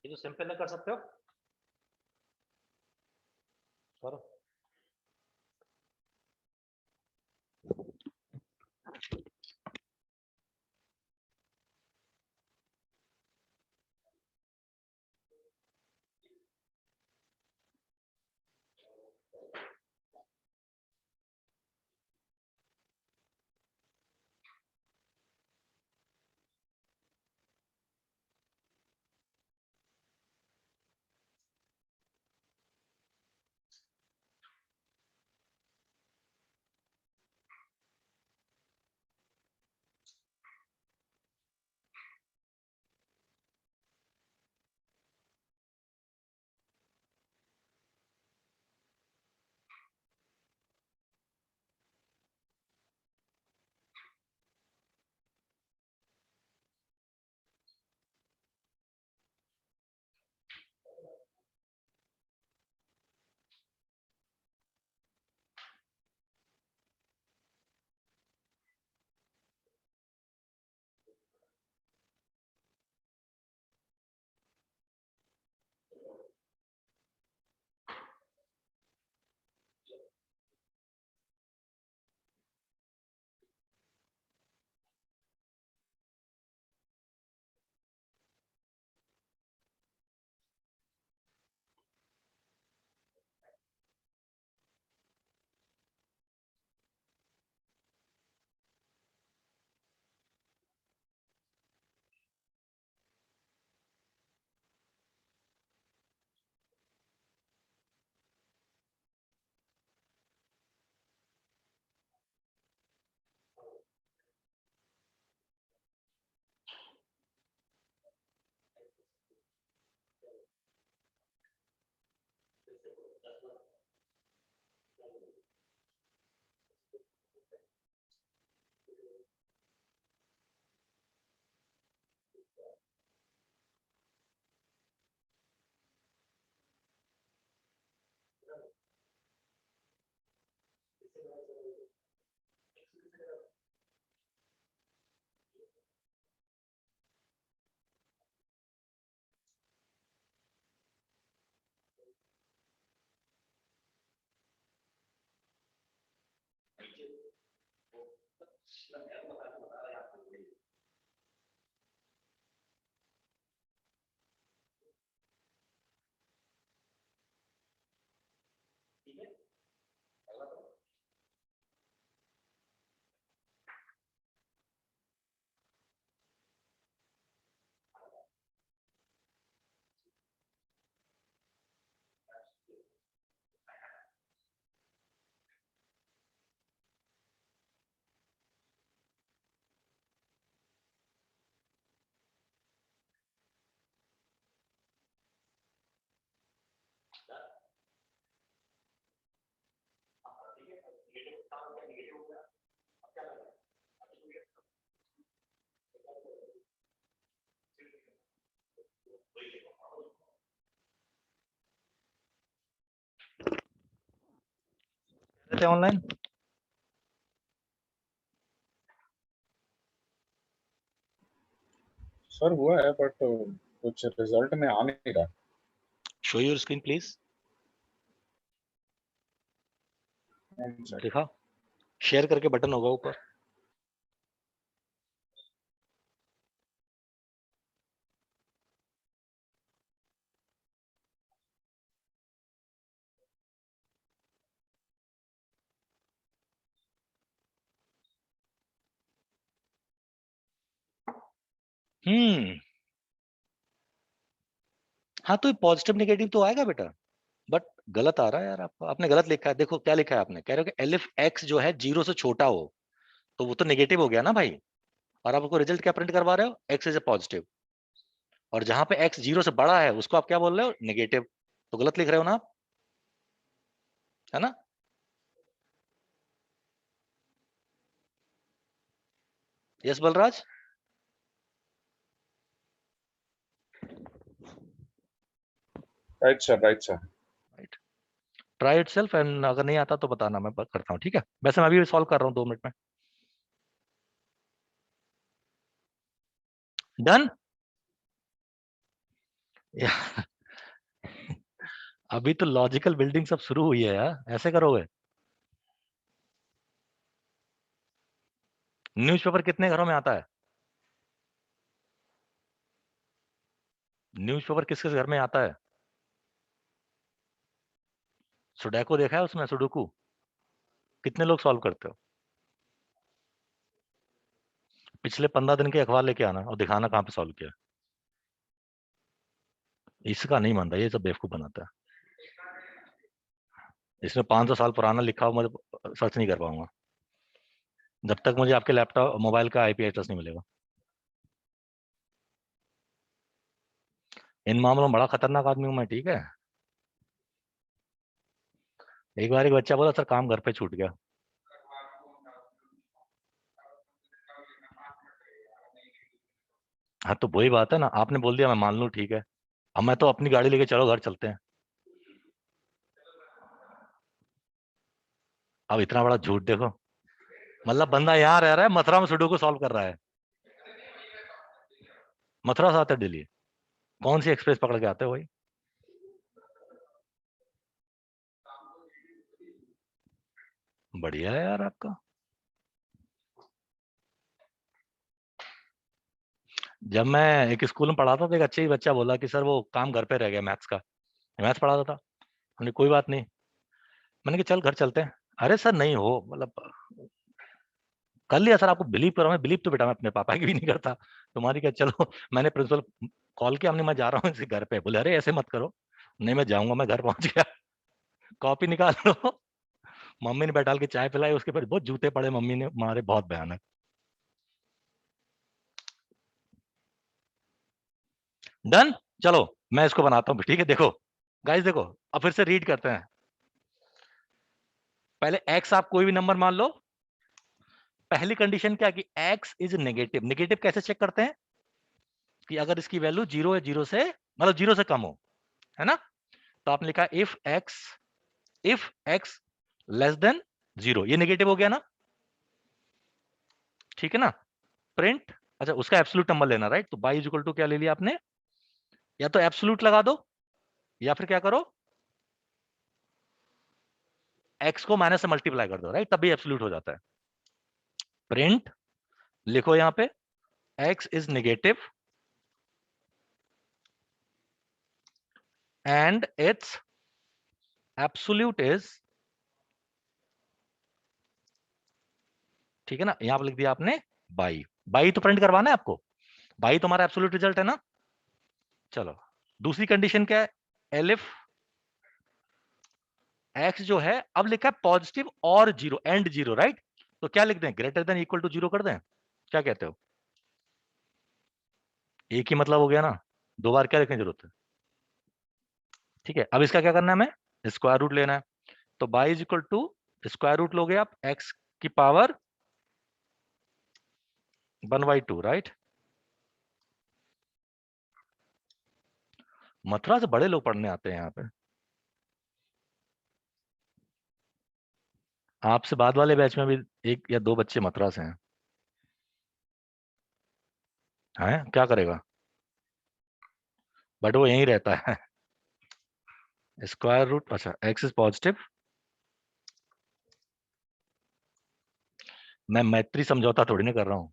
ये जो सिंपल है कर सकते हो, करो। ऑनलाइन सर हुआ है बट कुछ रिजल्ट में आ नहीं रहा। Show your screen please. देखा, शेयर करके बटन होगा ऊपर। हाँ तो पॉजिटिव नेगेटिव तो आएगा बेटा, बट गलत आ रहा है यार। आपने गलत लिखा है। देखो क्या लिखा है आपने, कह रहे हो कि एलिफ एक्स जो है 0 से छोटा हो, तो वो तो नेगेटिव हो गया ना भाई। और आप उसको रिजल्ट क्या प्रिंट करवा रहे हो, एक्स इज ए पॉजिटिव। और जहां पे एक्स 0 से बड़ा है उसको आप क्या बोल रहे हो, नेगेटिव। तो गलत लिख रहे हो ना आप, है ना। Yes Balraj. Right sir, right sir. Right, try itself and अगर नहीं आता तो बताना, मैं करता हूँ, ठीक है। वैसे मैं अभी सॉल्व कर रहा हूँ 2 मिनट में। डन। अभी तो लॉजिकल बिल्डिंग सब शुरू हुई है यार, ऐसे करोगे। न्यूज़पेपर कितने घरों में आता है, न्यूज़पेपर किस किस घर में आता है। सुडोकू देखा है उसमें, सुडोकू कितने लोग सॉल्व करते हो। पिछले 15 दिन के अखबार लेके आना और दिखाना कहाँ पे सॉल्व किया। इसका नहीं मानता, ये सब बेवकूफ बनाता है। इसमें 500 साल पुराना लिखा हो, मैं सर्च नहीं कर पाऊंगा जब तक मुझे आपके लैपटॉप मोबाइल का आईपी एड्रेस नहीं मिलेगा। इन मामलों में बड़ा खतरनाक आदमी हूं मैं, ठीक है। एक बार एक बच्चा बोला सर काम घर पे छूट गया। हाँ तो वही बात है ना, आपने बोल दिया मैं मान लूं, ठीक है। अब मैं तो अपनी गाड़ी लेके चलो घर चलते हैं। अब इतना बड़ा झूठ देखो, मतलब बंदा यहाँ रह रहा है, मथुरा में सुडोकू सॉल्व कर रहा है। मथुरा से आते दिल्ली, कौन सी एक्सप्रेस पकड़ के आते हो भाई। बढ़िया है यार आपका। जब मैं एक स्कूल में पढ़ाता था तो एक अच्छे ही बच्चा बोला कि सर वो काम घर पे रह गया मैथ्स का। मैथ्स पढ़ाता था। हमने कोई बात नहीं, मैंने कहा चल घर चलते हैं। अरे सर नहीं हो, मतलब कर लिया सर, आपको बिलीव करो। मैं बिलीव तो बेटा मैं अपने पापा की भी नहीं करता, तुम्हारी क्या। चलो मैंने प्रिंसिपल कॉल किया, हमने मैं जा रहा हूँ इसी घर पे। बोले अरे ऐसे मत करो। नहीं मैं जाऊंगा, मैं घर पहुंच गया। कॉपी निकाल लो। मम्मी ने बैठाल के चाय पिलाई, उसके बाद बहुत जूते पड़े मम्मी ने मारे, बहुत भयानक। डन। चलो मैं इसको बनाता हूँ, ठीक है। देखो गाइस, देखो अब फिर से रीड करते हैं। पहले एक्स आप कोई भी नंबर मान लो। पहली कंडीशन क्या कि एक्स इज नेगेटिव। नेगेटिव कैसे चेक करते हैं, कि अगर इसकी वैल्यू 0 है, 0 से मतलब 0 से कम हो, है ना। तो आपने लिखा इफ एक्स लेस देन 0, ये नेगेटिव हो गया ना, ठीक है ना। प्रिंट, अच्छा उसका एब्सोल्यूट नंबर लेना, राइट। तो बाई इज इक्वल टू क्या ले लिया आपने, या तो एब्सोल्यूट लगा दो, या फिर क्या करो, एक्स को माइनस से मल्टीप्लाई कर दो, राइट, तभी एब्सोल्यूट हो जाता है। प्रिंट लिखो यहां पे, x is negative and it's absolute is, ठीक है ना। यहां पर लिख दिया आपने बाई। बाई तो प्रिंट करवाना है आपको, बाई तो हमारा एब्सोल्यूट रिजल्ट है ना। चलो दूसरी कंडीशन क्या है, एलिफ एक्स जो है, अब लिखा है पॉजिटिव और 0 एंड 0, राइट। तो क्या लिख दें, ग्रेटर देन इक्वल टू 0 कर दें, क्या कहते हो। एक ही मतलब हो गया ना, दो बार क्या लिखने की जरूरत है। ठीक है, अब इसका क्या करना है, हमें स्क्वायर रूट लेना है। तो y is equal to square root लोगे आप एक्स की पावर 1/2, राइट। मथुरा से बड़े लोग पढ़ने आते हैं यहाँ पे। आपसे बाद वाले बैच में भी 1 या 2 बच्चे मथुरा से हैं। हैं क्या करेगा, बट वो यहीं रहता है। स्क्वायर रूट, अच्छा एक्स इज पॉजिटिव। मैं मैत्री समझौता थोड़ी ना कर रहा हूँ।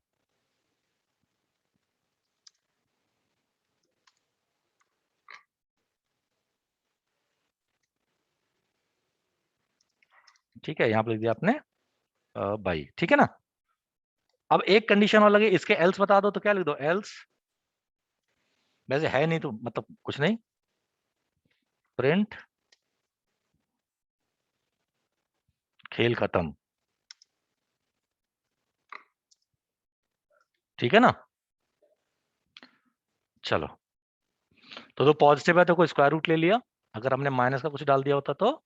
ठीक है, यहाँ पे लिख दिया आपने बाई, ठीक है ना। अब एक कंडीशन और लगे, इसके एल्स बता दो, तो क्या लिख दो, एल्स। वैसे है नहीं तो मतलब कुछ नहीं, प्रिंट खेल खत्म, ठीक है ना। चलो, तो पॉजिटिव है तो कोई स्क्वायर रूट ले लिया, अगर हमने माइनस का कुछ डाल दिया होता तो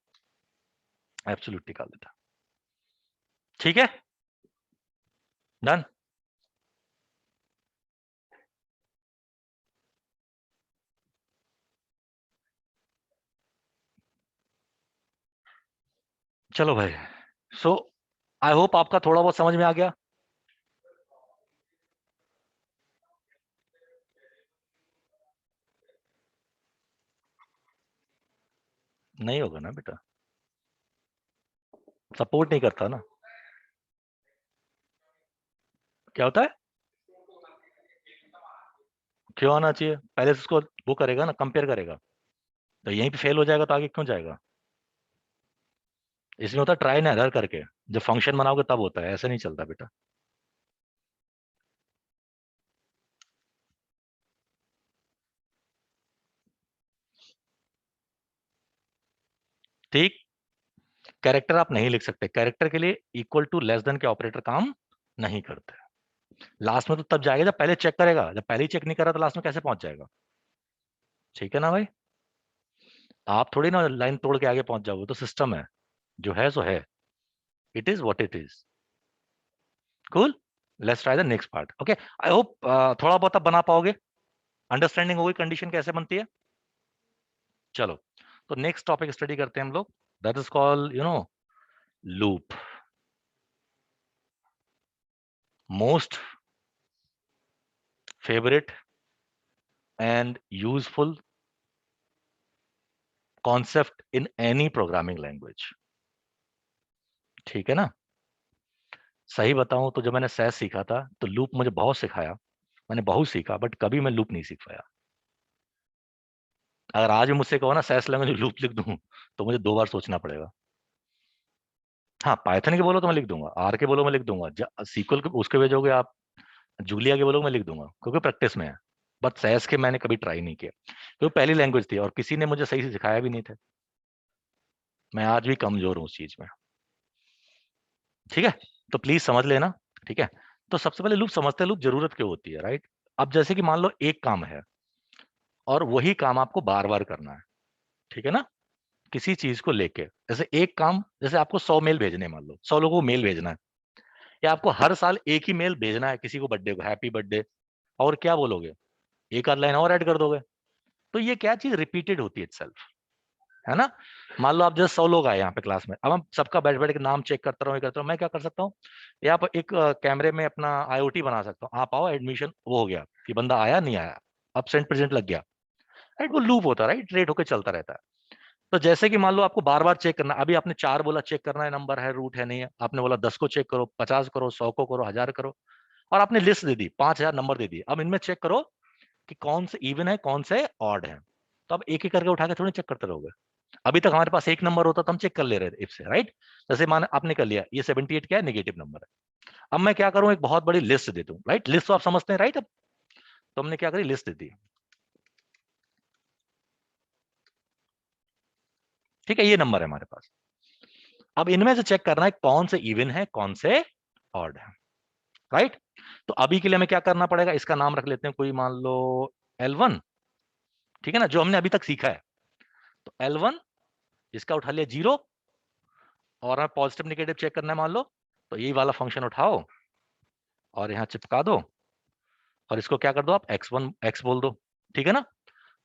एब्सोल्यूट निकाल देता। ठीक है, डन। चलो भाई, सो आई होप आपका थोड़ा बहुत समझ में आ गया। नहीं होगा ना बेटा, सपोर्ट नहीं करता ना। क्या होता है, क्यों आना चाहिए, पहले से उसको वो करेगा ना, कंपेयर करेगा, तो यहीं पे फेल हो जाएगा तो आगे क्यों जाएगा। इसमें होता है ट्राई एंड एरर करके, जब फंक्शन बनाओगे तब होता है, ऐसे नहीं चलता बेटा। ठीक, कैरेक्टर आप नहीं लिख सकते, कैरेक्टर के लिए इक्वल टू लेस देन के ऑपरेटर काम नहीं करते। लास्ट में तो तब जाएगा जब पहले चेक करेगा, जब पहले ही चेक नहीं करा तो लास्ट में कैसे पहुंच जाएगा। ठीक है ना भाई, आप थोड़ी ना लाइन तोड़ के आगे पहुंच जाओगे, तो सिस्टम है, जो है सो है, it is what it is. Cool, let's try the next part. Okay, I hope थोड़ा बहुत आप बना पाओगे, अंडरस्टैंडिंग होगी कंडीशन कैसे बनती है। चलो, तो नेक्स्ट टॉपिक स्टडी करते हैं हम लोग, that is called loop. Most favourite and useful concept in any programming language. ठीक है ना। सही बताऊं तो जब मैंने सैस सीखा था तो लूप मुझे बहुत सिखाया, मैंने बहुत सीखा, बट कभी मैं लूप नहीं सीख पाया। अगर आज भी मुझसे कहो ना सैस लैंग्वेज लूप लिख दूं, तो मुझे 2 बार सोचना पड़ेगा। हाँ, पाइथन के बोलो तो मैं लिख दूंगा, आर के बोलो मैं लिख दूंगा, सीक्वल उसके भेजोगे आप, जूलिया के बोलो मैं लिख दूंगा, क्योंकि प्रैक्टिस में है। बट सैस के मैंने कभी ट्राई नहीं किया, क्योंकि पहली लैंग्वेज थी और किसी ने मुझे सही से सिखाया भी नहीं था। मैं आज भी कमजोर हूँ उस चीज में। ठीक है, तो प्लीज समझ लेना। ठीक है, तो सबसे पहले लूप समझते हैं, लूप जरूरत क्यों होती है, राइट। अब जैसे कि मान लो एक काम है और वही काम आपको बार बार करना है, ठीक है ना, किसी चीज को लेके, जैसे एक काम, जैसे आपको 100 मेल भेजने, मान लो 100 लोगों को मेल भेजना है, या आपको हर साल एक ही मेल भेजना है, किसी को बर्थडे को हैप्पी बर्थडे, और क्या बोलोगे, एक आध लाइन और ऐड कर दोगे, तो ये क्या चीज रिपीटेड होती है इटसेल्फ, है ना। मान लो आप जैसे 100 लोग आए यहाँ पे क्लास में, अब हम सबका बैठ बैठ के नाम चेक करता रहूं, ये करता रहूं, मैं क्या कर सकता हूँ, या आप एक कैमरे में अपना आईओटी बना सकता हूँ, आप आओ एडमिशन वो हो गया कि बंदा आया नहीं आया, अब्सेंट प्रेजेंट लग गया, राइट, वो लूप होता है, राइट, रेट होकर चलता रहता है। तो जैसे कि मान लो आपको बार बार चेक करना, अभी आपने 4 बोला चेक करना है, नंबर है रूट है नहीं है, आपने बोला 10 को चेक करो, 50 करो, 100 को करो, 1000 करो, और आपने लिस्ट दे दी, 5000 नंबर दे दिए, अब इनमें चेक करो कि कौन से इवन है कौन से ऑड है। तो अब एक एक करके उठा के थोड़ी चेक करते रहोगे, अभी तक हमारे पास एक नंबर होता तो हम चेक कर ले रहे थे इफ से, राइट। जैसे मान आपने कर लिया ये 78 क्या है, नेगेटिव नंबर है, अब मैं क्या करूं, एक बहुत बड़ी लिस्ट दे दूं, राइट, लिस्ट तो आप समझते हैं, राइट। अब तो हमने क्या करी, लिस्ट दे दी, ठीक है, ये नंबर है हमारे पास। अब इनमें से चेक करना है कौन से इवन है कौन से ऑड है, राइट। तो अभी के लिए हमें क्या करना पड़ेगा, इसका नाम रख लेते हैं कोई, मान लो L1, ठीक है ना, जो हमने अभी तक सीखा है। तो L1, इसका उठा लिया 0, और हमें पॉजिटिव निगेटिव चेक करना है मान लो, तो यही वाला फंक्शन उठाओ, और यहाँ चिपका दो और इसको क्या कर दो आप x1 x बोल दो, ठीक है ना।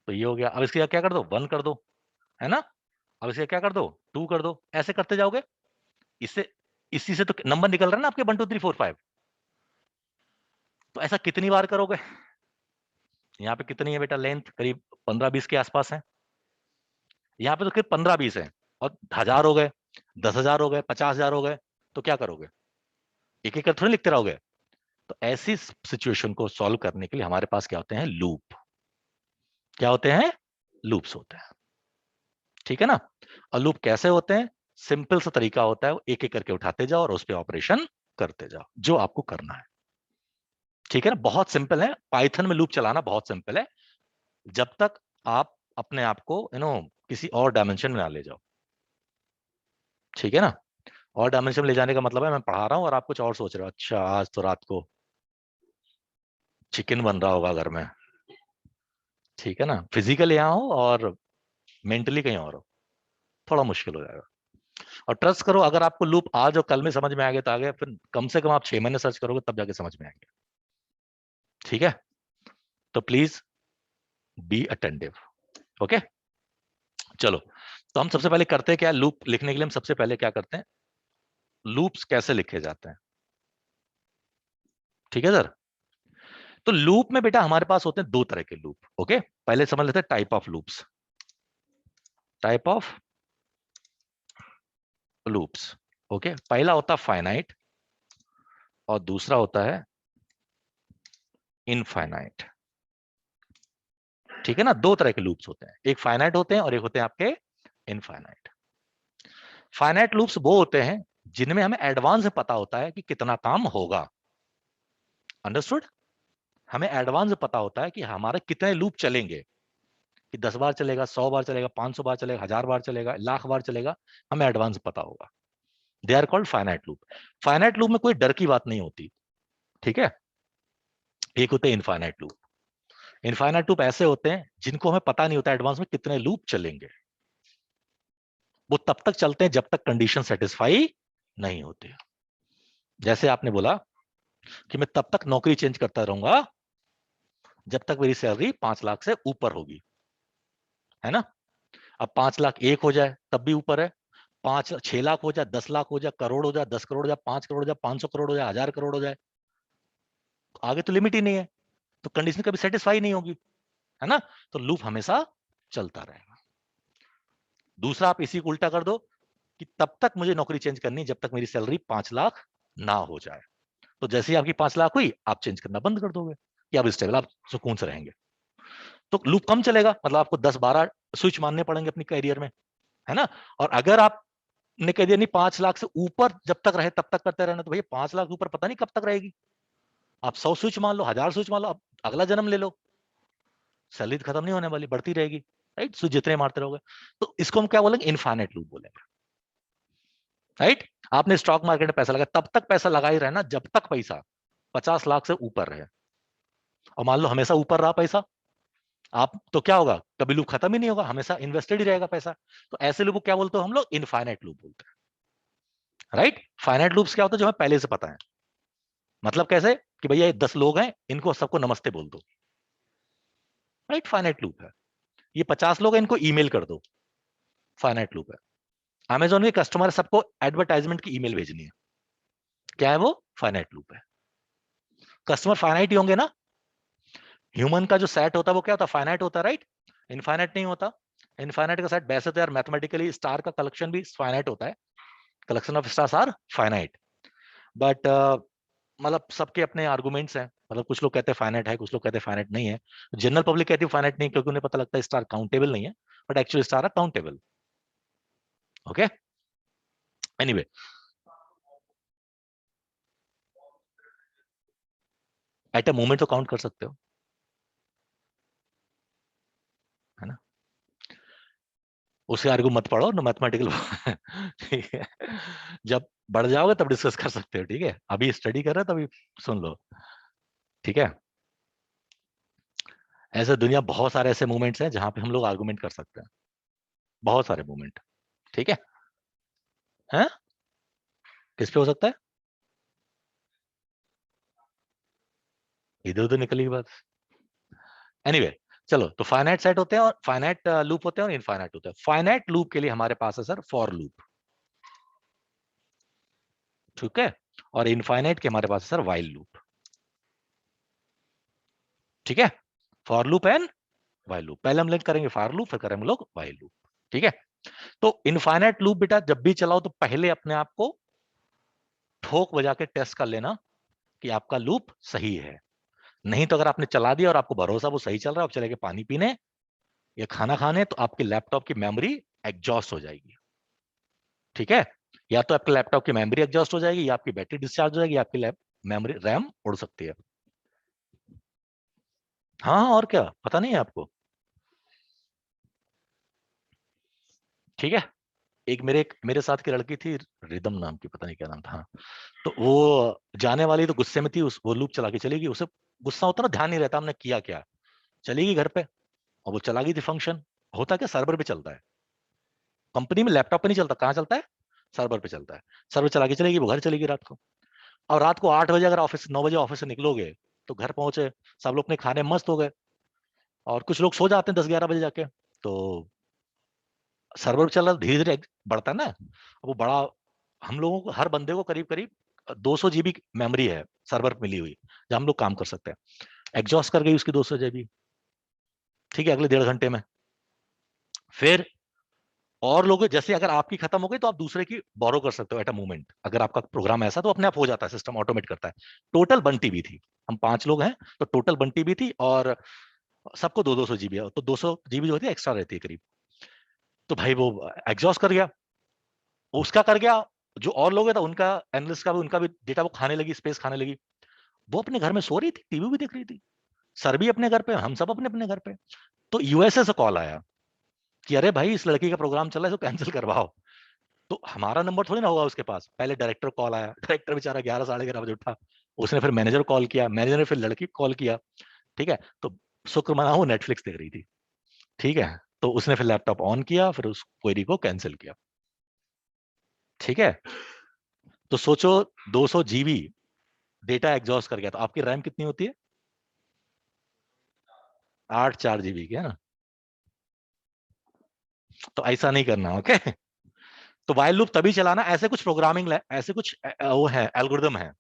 तो ये हो गया। अब इसके क्या कर दो 1 कर दो, है ना। अब इसके क्या कर दो 2 कर दो, ऐसे करते जाओगे। इससे इसी से तो नंबर निकल रहा है ना आपके 1 2 3 4 5। तो ऐसा कितनी बार करोगे। यहाँ पे कितनी है बेटा लेंथ, करीब 15-20 के आसपास है। यहाँ पे तो सिर्फ 15-20 है और 1000 हो गए, 10,000 हो गए, 50,000 हो गए। तो क्या करोगे, एक एक कर थोड़ी लिखते रहोगे। तो ऐसी सिचुएशन को सॉल्व करने के लिए हमारे पास क्या होते हैं लूप, क्या होते हैं लूप्स होते हैं, ठीक है ना। और लूप कैसे होते हैं, सिंपल सा तरीका होता है, एक एक करके उठाते जाओ और उस पर ऑपरेशन करते जाओ जो आपको करना है, ठीक है ना। बहुत सिंपल है, पाइथन में लूप चलाना बहुत सिंपल है, जब तक आप अपने आप को किसी और डायमेंशन में ना ले जाओ, ठीक है ना। और डायमेंशन में ले जाने का मतलब है मैं पढ़ा रहा हूं और आप कुछ और सोच रहे हो, अच्छा आज तो रात को चिकन बन रहा होगा घर में, ठीक है ना। फिजिकली यहाँ हो और मेंटली कहीं और हो, थोड़ा मुश्किल हो जाएगा। और ट्रस्ट करो, अगर आपको लूप आज और कल में समझ में आ गया तो आ गया, फिर कम से कम आप 6 महीने सर्च करोगे तब जाके समझ में आएंगे, ठीक है। तो प्लीज बी अटेंटिव, ओके। चलो, तो हम सबसे पहले करते हैं क्या, लूप लिखने के लिए हम सबसे पहले क्या करते हैं, लूप्स कैसे लिखे जाते हैं, ठीक है सर। तो लूप में बेटा हमारे पास होते हैं दो तरह के लूप, ओके। पहले समझ लेते हैं type of loops, type of loops, okay. पहला होता है फाइनाइट और दूसरा होता है इनफाइनाइट, ठीक है ना। दो तरह के लूप्स होते हैं, एक फाइनाइट होते हैं और एक होते हैं आपके इनफाइनाइट। फाइनाइट लूप्स वो होते हैं जिनमें हमें एडवांस में पता होता है कि कितना काम होगा, अंडरस्टूड। हमें एडवांस में पता होता है कि हमारे कितने लूप चलेंगे, कि 10 बार चलेगा, 100 बार चलेगा, 500 बार चलेगा, 1000 बार चलेगा, लाख बार चलेगा, हमें एडवांस पता होगा। They are called finite loop. Finite loop में कोई डर की बात नहीं होती, ठीक है। एक होते हैं इनफाइनाइट लूप। इनफाइनाइट लूप ऐसे होते हैं जिनको हमें पता नहीं होता एडवांस में कितने लूप चलेंगे, वो तब तक चलते हैं जब तक कंडीशन सेटिस्फाई नहीं होती। जैसे आपने बोला कि मैं तब तक नौकरी चेंज करता रहूंगा जब तक मेरी सैलरी 5 लाख से ऊपर होगी, है ना। अब 5 लाख एक हो जाए तब भी ऊपर है, 6 लाख हो जाए, 10 लाख हो जाए, करोड़ हो जाए, 10 करोड़ हो जाए, 5 करोड़ हो जाए, 500 करोड़ हो जाए, 1000 करोड़ हो जाए, आगे तो लिमिट ही नहीं है, तो कंडीशन कभी सेटिस्फाई नहीं होगी, है ना। तो लूप हमेशा चलता रहेगा। दूसरा आप इसी को उल्टा कर दो कि तब तक मुझे नौकरी चेंज करनी जब तक मेरी सैलरी 5 लाख ना हो जाए। तो जैसे ही आपकी 5 लाख हुई आप चेंज करना बंद कर दोगे कि अब स्टेबल आप सुकून से रहेंगे। तो लूप कम चलेगा, मतलब आपको 10-12 स्विच मारने पड़ेंगे अपनी करियर में, है ना। और अगर आपने कह दिया नहीं 5 लाख से ऊपर जब तक रहे तब तक करते रहना, तो भैया 5 लाख ऊपर पता नहीं कब तक रहेगी। आप 100 स्विच मान लो, 1000 स्विच मान लो, आप अगला जन्म ले लो, सैलरी खत्म नहीं होने वाली, बढ़ती रहेगी, राइट। स्विच जितने मारते रहोगे। तो इसको हम क्या बोलेंगे, इनफाइनाइट लूप बोलेंगे, राइट। आपने स्टॉक मार्केट में पैसा लगाया, तब तक पैसा लगा ही रहना जब तक पैसा 50 लाख से ऊपर रहे। और मान लो हमेशा ऊपर रहा पैसा, आप तो क्या होगा, कभी लूप खत्म ही नहीं होगा, हमेशा इन्वेस्टेड ही रहेगा पैसा। तो ऐसे लूप को क्या बोलते हो हम लोग, इनफाइनाइट लूप बोलते हैं, राइट। फाइनाइट लूप्स क्या होता है, जो हमें पहले से पता है, मतलब कैसे कि भैया ये 10 लोग हैं, इनको सबको नमस्ते बोल दो, राइट, फाइनाइट लूप है। ये 50 लोग हैं, इनको ईमेल कर दो, फाइनाइट लूप है। अमेजोन के कस्टमर सबको एडवर्टाइजमेंट की ईमेल भेजनी है, क्या है वो, फाइनाइट लूप है। कस्टमर फाइनाइट ही होंगे ना, ह्यूमन का जो सेट होता है वो क्या होता है, फाइनाइट होता है, राइट, इनफाइनाइट नहीं होता। इनफाइनाइट का सेट वैसे तो यार मैथमेटिकली स्टार का कलेक्शन भी फाइनाइट होता है, collection of stars are finite, but मतलब सबके अपने आर्गुमेंट्स हैं, मतलब कुछ लोग कहते हैं फाइनाइट है, कुछ लोग कहते हैं फाइनाइट नहीं है। जनरल पब्लिक कहती है फाइनाइट नहीं, क्योंकि उन्हें पता लगता है स्टार काउंटेबल नहीं है, but actually star are countable, okay. Anyway, at a moment तो काउंट कर सकते हो, है ना। उसके आर्गू मत पढ़ो ना मैथमेटिकल ठीक है, जब बढ़ जाओगे तब डिस्कस कर सकते हो, ठीक है। अभी स्टडी कर रहे हो तभी सुन लो, ठीक है। ऐसे दुनिया बहुत सारे ऐसे मूवमेंट्स हैं जहां पे हम लोग आर्गुमेंट कर सकते हैं, बहुत सारे मूवमेंट, ठीक है। हैं, किस पे हो सकता है, इधर उधर निकली बात। एनीवे चलो, तो फाइनाइट सेट होते हैं और फाइनाइट लूप होते हैं और इनफाइनाइट होते हैं। फाइनाइट लूप के लिए हमारे पास है सर फॉर लूप, ठीक है, और इनफाइनाइट के हमारे पास है सर वाइल लूप, ठीक है, for loop and while loop. पहले हम लिंक करेंगे फॉर लूप, फिर करेंगे लोग वाइल लूप, ठीक है। तो इनफाइनाइट लूप बेटा जब भी चलाओ तो पहले अपने आप को ठोक बजा के टेस्ट कर लेना कि आपका लूप सही है। नहीं तो अगर आपने चला दिया और आपको भरोसा वो सही चल रहा है, आप चले गए पानी पीने या खाना खाने, तो आपके लैपटॉप की मेमोरी एग्जॉस्ट हो जाएगी, ठीक है। या तो आपके लैपटॉप की मेमोरी एग्जॉस्ट हो जाएगी, या आपकी बैटरी डिस्चार्ज हो जाएगी, आपकी मेमोरी रैम उड़ सकती है। हाँ और क्या, पता नहीं है आपको, ठीक है। एक मेरे साथ की लड़की थी, रिदम नाम की, पता नहीं क्या नाम था, हाँ। तो वो जाने वाली तो गुस्से में थी, वो लूप चला के चली गई। उसे गुस्सा होता ना, ध्यान नहीं रहता हमने किया क्या, चली गई घर पे और वो चला गई थी फंक्शन। होता क्या, सर्वर पे चलता है, कंपनी में लैपटॉप पे नहीं चलता, कहाँ चलता है, सर्वर पे चलता है। सर्वर चला के चलेगी, वो घर चलेगी रात को। और रात को 8 बजे अगर ऑफिस 9 बजे ऑफिस से निकलोगे तो घर पहुंचे, सब लोग अपने खाने में मस्त हो गए, और कुछ लोग सो जाते हैं 10-11 बजे जाके। तो सर्वर चल रहा, धीरे धीरे बढ़ता है ना, वो बड़ा, हम लोगों को हर बंदे को करीब करीब 200 GB मेमोरी है सर्वर पे मिली हुई, जहां हम लोग काम कर सकते हैं। एग्जॉस्ट कर गई उसकी 200 GB, ठीक है, अगले 1.5 घंटे में। फिर और लोग, जैसे अगर आपकी खत्म हो गई तो आप दूसरे की बोरो कर सकते हो एट अ मोमेंट, अगर आपका प्रोग्राम ऐसा तो अपने आप हो जाता है, सिस्टम ऑटोमेट करता है। टोटल 1 TB थी, हम 5 लोग हैं, तो टोटल 1 TB थी, और सबको 200-200 GB है, तो 200 GB जो होती है एक्स्ट्रा रहती है करीब। तो भाई वो एग्जॉस्ट कर गया, उसका कर गया, जो और लोग हैं तो उनका, एनालिस्ट का भी, उनका भी डेटा वो खाने लगी, स्पेस खाने लगी। वो अपने घर में सो रही थी, टीवी भी देख रही थी, सर भी अपने घर पे, हम सब अपने अपने घर पे। तो यूएसए से कॉल आया कि अरे भाई इस लड़की का प्रोग्राम चल रहा है, तो कैंसिल करवाओ। तो हमारा नंबर थोड़ी ना होगा उसके पास, पहले डायरेक्टर कॉल आया, डायरेक्टर बेचारा 11-11:30 बजे उठा, उसने फिर मैनेजर कॉल किया, मैनेजर ने फिर लड़की कॉल किया, ठीक है। तो शुक्र मनाओ वो नेटफ्लिक्स देख रही थी, ठीक है। तो उसने फिर लैपटॉप ऑन किया, फिर उस क्वेरी को कैंसिल किया, ठीक है। तो सोचो 200 GB डेटा एग्जॉस्ट कर गया, तो आपकी रैम कितनी होती है, 8 4 GB की, है ना। तो ऐसा नहीं करना, ओके। तो वाइल लूप तभी चलाना, ऐसे कुछ प्रोग्रामिंग, ऐसे कुछ वो है एल्गोरिदम है,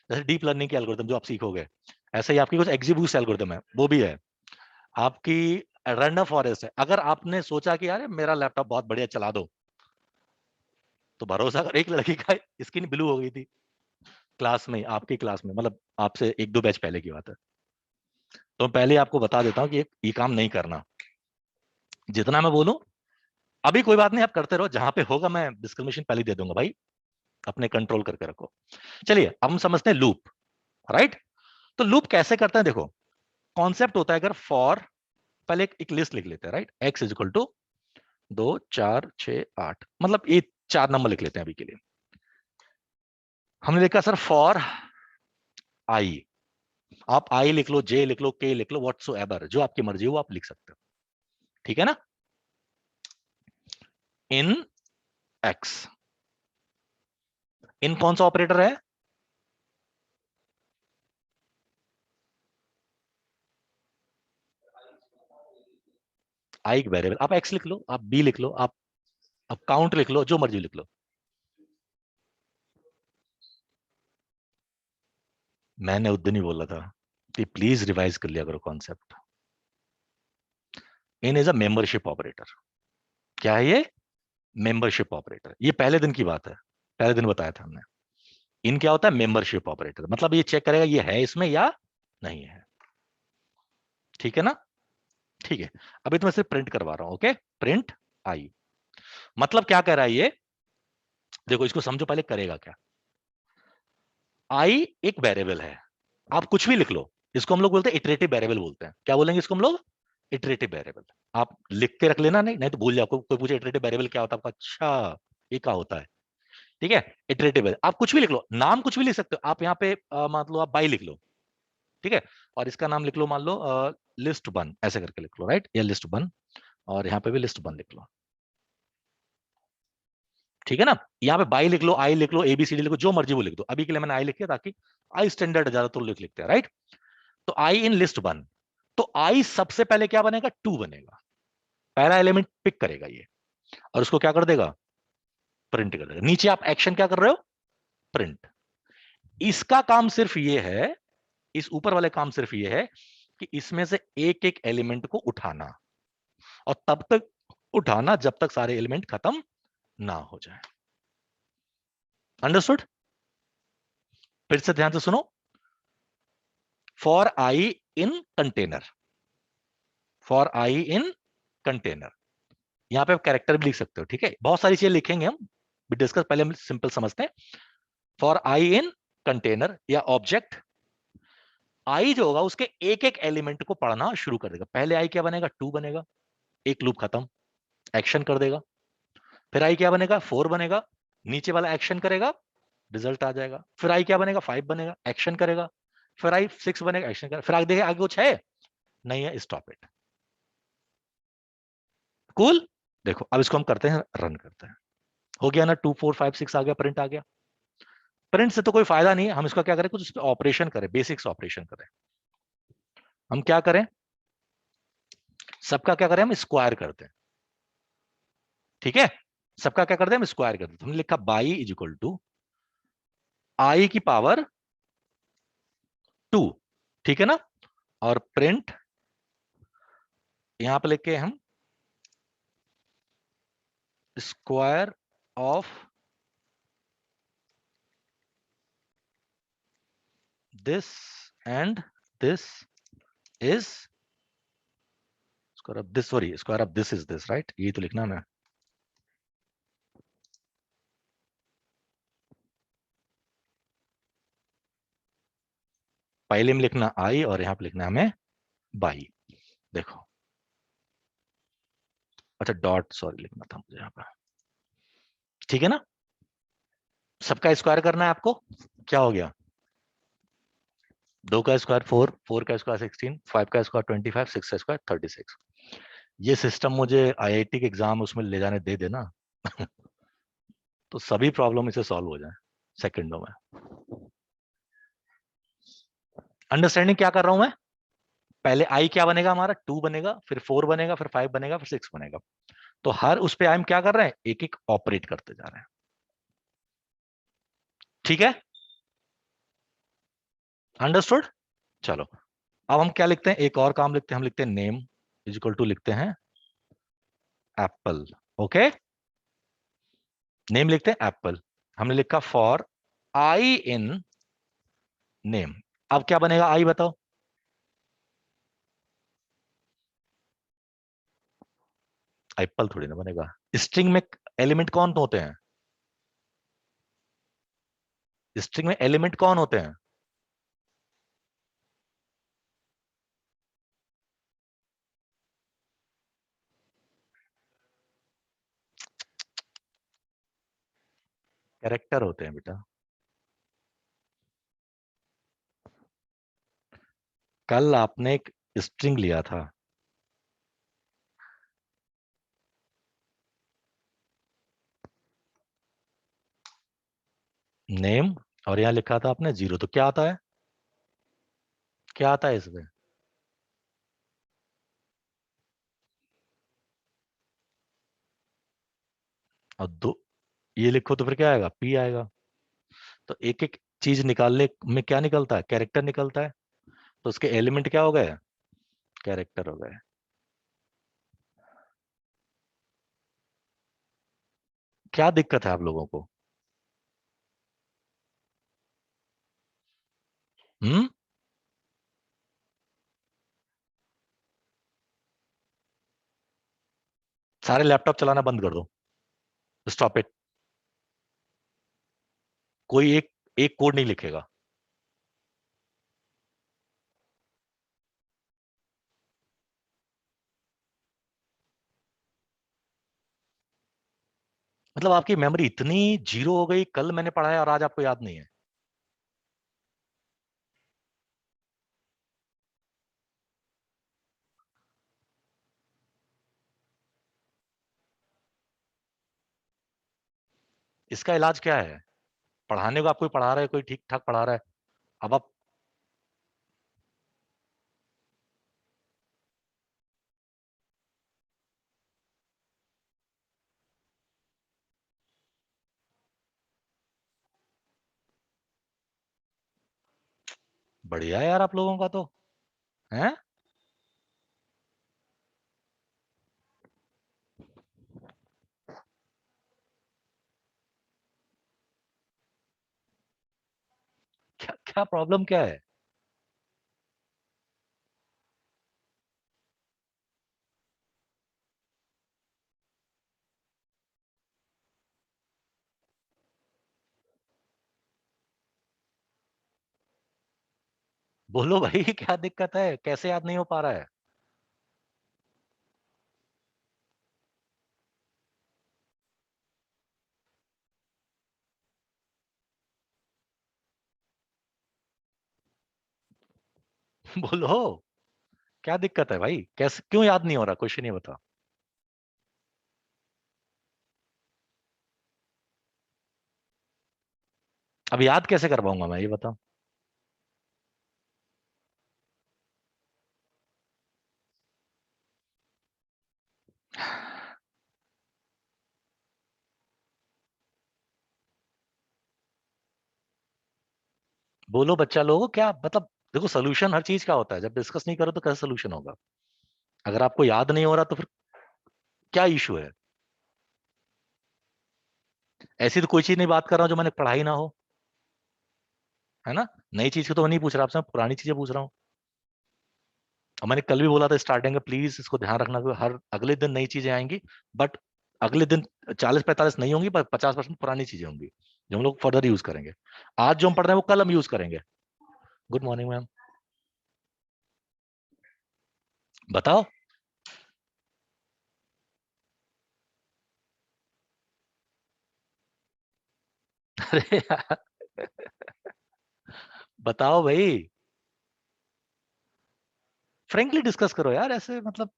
जैसे डीप लर्निंग के एल्गोरिदम जो आप सीखोगे, ऐसे ही आपकी कुछ एग्जीक्यूट एल्गोरिदम है, वो भी है। आपकी रैंडम फॉरेस्ट है, अगर आपने सोचा कि यार मेरा लैपटॉप बहुत बढ़िया चला दो, तो भरोसा कर, एक लड़की का स्किन ब्लू हो गई थी क्लास में, आपकी क्लास में, मतलब आपसे 1-2 बैच पहले की बात है। तो पहले आपको बता देता हूँ कि ये काम नहीं करना, जितना मैं बोलूं। अभी कोई बात नहीं, आप करते रहो, जहां पे होगा मैं डिस्क्रिमिनेशन पहले दे दूंगा भाई, अपने कंट्रोल करके रखो। चलिए अब हम समझते हैं लूप, राइट। तो लूप कैसे करते हैं, देखो कॉन्सेप्ट होता है, अगर फॉर, पहले एक लिस्ट लिख लेते हैं, right, x is equal to 2 4 6 8, मतलब ये 4 नंबर लिख लेते हैं अभी के लिए। हमने देखा सर फॉर आई, आप आई लिख लो, जे लिख लो, के लिख लो, व्हाट्सो एवर, जो आपकी मर्जी हो आप लिख सकते हो, ठीक है ना। इन एक्स, इन कौन सा ऑपरेटर है, आई वेरिएबल, आप एक्स लिख लो, आप बी लिख लो, आप काउंट लिख लो, जो मर्जी लिख लो। मैंने उस दिन ही बोला था कि प्लीज रिवाइज कर लिया करो concept. In is a membership operator. क्या है ये, मेंबरशिप ऑपरेटर, ये पहले दिन की बात है, पहले दिन बताया था हमने। इन क्या होता है, मेंबरशिप ऑपरेटर, मतलब ये चेक करेगा ये है इसमें या नहीं है, ठीक है ना। ठीक है, अभी तो मैं सिर्फ प्रिंट करवा रहा हूं, ओके। प्रिंट आई, मतलब क्या कह रहा है ये, देखो इसको समझो पहले करेगा क्या। आई एक वेरिएबल है, आप कुछ भी लिख लो, इसको हम लोग बोलते हैं इटरेटिव वेरिएबल बोलते हैं, क्या बोलेंगे इसको हम लोग, इटरेटिव वेरिएबल। आप लिख के रख लेना, नहीं नहीं तो भूल जाओ, कोई पूछे इटरेटिव वेरिएबल क्या होता है, आपका अच्छा ये क्या होता है, ठीक है। इटरेटिव, आप कुछ भी लिख लो, नाम कुछ भी लिख सकते हो आप, यहाँ पे मान लो आप बाई लिख लो, ठीक है, और इसका नाम लिख लो, मान लो लिस्ट 1 ऐसे करके लिख लो, राइट, या लिस्ट 1, और यहाँ पे भी लिस्ट 1 लिख लो, ठीक है ना। यहाँ पे बाई लिख लो, आई लिख लो, एबीसीडी लिखो, जो मर्जी वो लिख दो, अभी के लिए मैंने आई लिख दिया ताकि आई स्टैंडर्ड ज्यादा तो लिखते हैं, राइट। तो आई इन लिस्ट 1, तो आई सबसे पहले क्या बनेगा, 2 बनेगा, पहला एलिमेंट पिक करेगा ये, और उसको क्या कर देगा, प्रिंट कर देगा। नीचे आप एक्शन क्या कर रहे हो, प्रिंट। इसका काम सिर्फ ये है, इस ऊपर वाले काम सिर्फ ये है कि इसमें से एक एक एलिमेंट को उठाना, और तब तक उठाना जब तक सारे एलिमेंट खत्म ना हो जाए। अंडरस्टूड? फिर से ध्यान से सुनो। For I in container, for I in container, यहां पे आप कैरेक्टर भी लिख सकते हो, ठीक है, बहुत सारी चीजें लिखेंगे हम भी डिस्कस, पहले हम सिंपल समझते हैं। फॉर आई इन कंटेनर या ऑब्जेक्ट, आई जो होगा उसके एक एक एलिमेंट को पढ़ना शुरू कर देगा। पहले आई क्या बनेगा, 2 बनेगा, एक लूप खत्म, एक्शन कर देगा। फिर आई क्या बनेगा, 4 बनेगा, नीचे वाला एक्शन करेगा, रिजल्ट आ जाएगा। फिर आई क्या बनेगा, 5 बनेगा, एक्शन करेगा। फिर आई 6 बनेगा, एक्शन करेगा। फिर आगे देखिए आगे कुछ है नहीं है, स्टॉप इट। कूल। देखो अब इसको हम करते हैं, रन करते हैं। हो गया ना, 2 4 5 6 आ गया, प्रिंट आ गया। प्रिंट से तो कोई फायदा नहीं है, हम इसका क्या करें, कुछ उस पर ऑपरेशन करें, बेसिक्स ऑपरेशन करें। हम क्या करें, सबका क्या करें, हम स्क्वायर करते हैं, ठीक है। सबका क्या करते हैं, हम स्क्वायर करते हैं। हमने लिखा बाई इज इक्वल टू आई की पावर 2, ठीक है ना। और प्रिंट यहां पे लिखे हम square of this and this is square of this, sorry square of this is this, right, ये तो लिखना ना। पहले में लिखना आई और यहां पे लिखना हमें बाई। देखो, अच्छा डॉट सॉरी लिखना था मुझे यहां पर, ठीक है ना। सबका स्क्वायर करना है आपको, क्या हो गया, 2 का स्क्वायर 4, 4 का स्क्वायर 16, 5 का स्क्वायर 25, 6 का स्क्वायर 36। ये सिस्टम मुझे आईआईटी के एग्जाम उसमें ले जाने दे देना तो सभी प्रॉब्लम इसे सॉल्व हो जाए सेकंडों में। अंडरस्टैंडिंग क्या कर रहा हूं मैं, पहले आई क्या बनेगा हमारा, 2 बनेगा, फिर 4 बनेगा, फिर 5 बनेगा, फिर 6 बनेगा। तो हर उस पे हम क्या कर रहे हैं, एक एक ऑपरेट करते जा रहे हैं, ठीक है। अंडरस्टूड। चलो अब हम क्या लिखते हैं, एक और काम लिखते हैं, हम लिखते हैं नेम इज इक्वल टू, लिखते हैं एप्पल, ओके। नेम लिखते हैं एप्पल। हमने लिखा फॉर आई इन नेम। अब क्या बनेगा आई बताओ, एप्पल थोड़ी ना बनेगा। स्ट्रिंग में एलिमेंट कौन होते हैं, स्ट्रिंग में एलिमेंट कौन होते हैं, कैरेक्टर होते हैं बेटा। कल आपने एक स्ट्रिंग लिया था, नेम, और यहां लिखा था आपने 0, तो क्या आता है, क्या आता है इसमें, और दो ये लिखो तो फिर क्या आएगा, पी आएगा। तो एक एक चीज निकालने में क्या निकलता है, कैरेक्टर निकलता है। तो उसके एलिमेंट क्या हो गए, कैरेक्टर हो गए। क्या दिक्कत है आप लोगों को, हम्म। सारे लैपटॉप चलाना बंद कर दो, स्टॉप इट। कोई एक एक कोड नहीं लिखेगा। मतलब आपकी मेमोरी इतनी जीरो हो गई, कल मैंने पढ़ाया और आज आपको याद नहीं है। इसका इलाज क्या है, पढ़ाने को आप कोई पढ़ा रहा है, कोई ठीक ठाक पढ़ा रहा है, अब आप बढ़िया है यार आप लोगों का तो है। क्या क्या प्रॉब्लम क्या है? बोलो भाई क्या दिक्कत है, कैसे याद नहीं हो पा रहा है? बोलो क्या दिक्कत है भाई, कैसे क्यों याद नहीं हो रहा, क्वेश्चन ये बता। अब याद कैसे कर पाऊंगा मैं, ये बता। बोलो बच्चा लोगों क्या मतलब। देखो सोल्यूशन हर चीज का होता है, जब डिस्कस नहीं करो तो कैसे सोल्यूशन होगा? अगर आपको याद नहीं हो रहा तो फिर क्या इशू है? ऐसी तो कोई चीज नहीं बात कर रहा हूं जो मैंने पढ़ाई ना हो, है ना। नई चीज की तो मैं नहीं पूछ रहा आपसे, मैं पुरानी चीजें पूछ रहा हूँ। और मैंने कल भी बोला था स्टार्टिंग में, प्लीज इसको ध्यान रखना कि हर अगले दिन नई चीजें आएंगी, बट अगले दिन 40-45 नहीं होंगी, पर 50% पुरानी चीजें होंगी जो हम लोग फर्दर यूज करेंगे। आज जो हम पढ़ रहे हैं वो कल हम यूज करेंगे। Good morning ma'am. बताओ। अरे यार, बताओ भाई। फ्रेंकली डिस्कस करो यार, ऐसे मतलब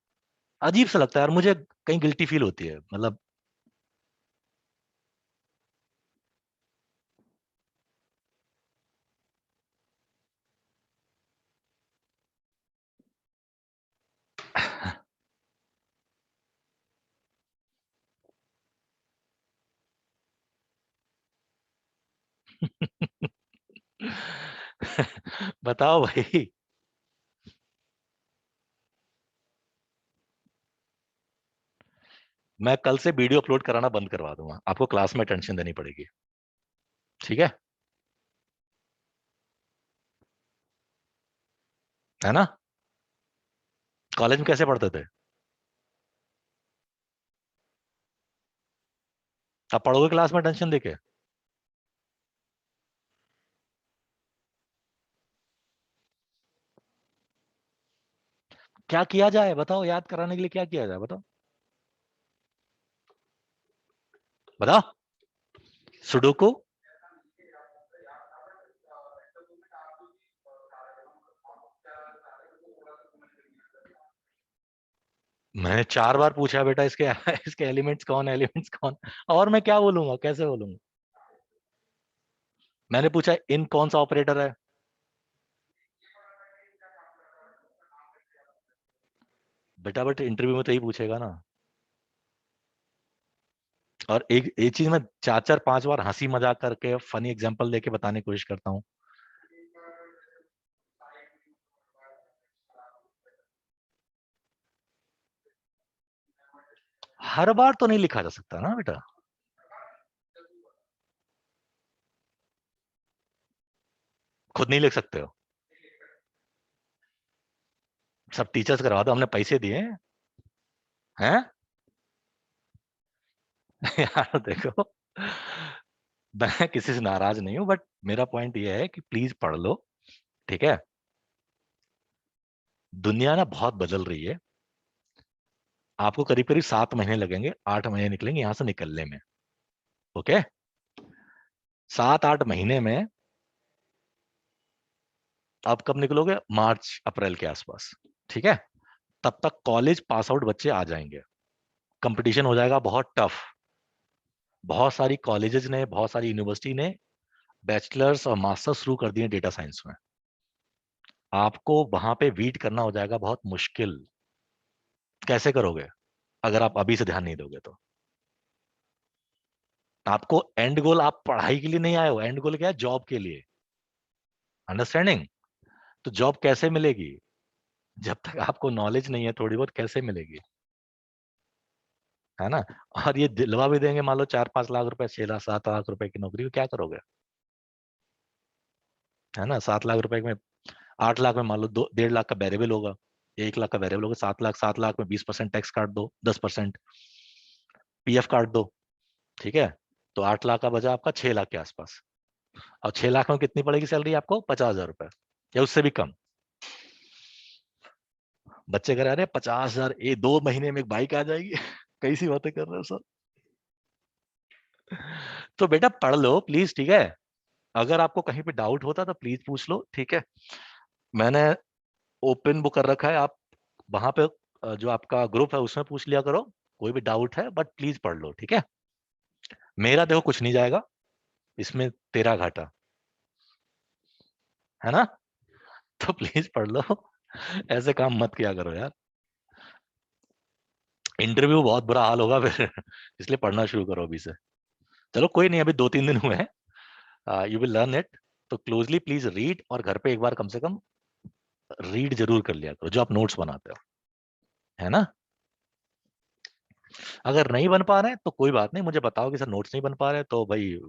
अजीब सा लगता है यार मुझे, कहीं गिल्टी फील होती है मतलब। बताओ भाई। मैं कल से वीडियो अपलोड कराना बंद करवा दूंगा, आपको क्लास में टेंशन देनी पड़ेगी। ठीक है ना। कॉलेज में कैसे पढ़ते थे? अब पढ़ोगे क्लास में टेंशन देके? क्या किया जाए बताओ, याद कराने के लिए क्या किया जाए बताओ। बताओ। सुडोकू। मैंने 4 बार पूछा बेटा, इसके इसके एलिमेंट्स कौन, और मैं क्या बोलूंगा, कैसे बोलूंगा? मैंने पूछा इन कौन सा ऑपरेटर है। बेटा बट इंटरव्यू में तो यही पूछेगा ना। और एक चीज मैं 4-4 5 बार हंसी मजाक करके फनी एग्जांपल देके बताने की कोशिश करता हूँ। हर बार तो नहीं लिखा जा सकता ना बेटा। खुद नहीं लिख सकते हो? सब टीचर्स करवा दो, हमने पैसे दिए हैं। यार देखो, मैं किसी से नाराज नहीं हूं, बट मेरा पॉइंट ये है कि प्लीज पढ़ लो। ठीक है। दुनिया ना बहुत बदल रही है। आपको करीब करीब 7 महीने लगेंगे, 8 महीने निकलेंगे यहां से निकलने में। ओके। 7-8 महीने में आप कब निकलोगे? मार्च अप्रैल के आसपास। ठीक है। तब तक कॉलेज पास आउट बच्चे आ जाएंगे। कंपटीशन हो जाएगा बहुत टफ। बहुत सारी कॉलेजेस ने, बहुत सारी यूनिवर्सिटी ने बैचलर्स और मास्टर्स शुरू कर दिए डेटा साइंस में। आपको वहां पे बीट करना हो जाएगा बहुत मुश्किल। कैसे करोगे अगर आप अभी से ध्यान नहीं दोगे तो? आपको एंड गोल, आप पढ़ाई के लिए नहीं आए हो, एंड गोल क्या है? जॉब के लिए। अंडरस्टैंडिंग? तो जॉब कैसे मिलेगी? जब तक आपको नॉलेज नहीं है थोड़ी बहुत, कैसे मिलेगी? है ना? और ये दिलवा भी देंगे, मान लो 4-5 लाख रुपए, 6 लाख 7 लाख रुपए की नौकरी, को क्या करोगे? है ना? 7 लाख रुपए में, 8 लाख में मान लो 1.5 लाख का वेरिएबल होगा, 1 लाख का वेरिएबल होगा, 7 लाख, 7 लाख में 20% टैक्स काट दो, 10% पीएफ काट दो, ठीक है? तो 8 लाख का बचा आपका 6 लाख के आसपास। और 6 लाख में कितनी पड़ेगी सैलरी आपको? 50,000 रुपए या उससे भी कम। बच्चे कह रहे हैं 50,000, 2 महीने में एक बाइक आ जाएगी। कैसी बातें कर रहे हो सर? तो बेटा पढ़ लो प्लीज, ठीक है? अगर आपको कहीं पे डाउट होता तो प्लीज पूछ लो, ठीक है? मैंने ओपन बुक कर रखा है, आप वहां पे जो आपका ग्रुप है उसमें पूछ लिया करो, कोई भी डाउट है, बट प्लीज पढ़ लो, ठीक है? मेरा देखो कुछ नहीं जाएगा इसमें, तेरा घाटा, है ना? तो प्लीज पढ़ लो। ऐसे काम मत किया करो यार, इंटरव्यू बहुत बुरा हाल होगा फिर। इसलिए पढ़ना शुरू करो अभी से। चलो कोई नहीं, अभी 2-3 दिन हुए हैं, यू विल लर्न इट। तो क्लोजली प्लीज रीड, और घर पे एक बार कम से कम रीड जरूर कर लिया करो जो आप नोट्स बनाते हो, है ना? अगर नहीं बन पा रहे हैं तो कोई बात नहीं, मुझे बताओ कि सर नोट्स नहीं बन पा रहे, तो भाई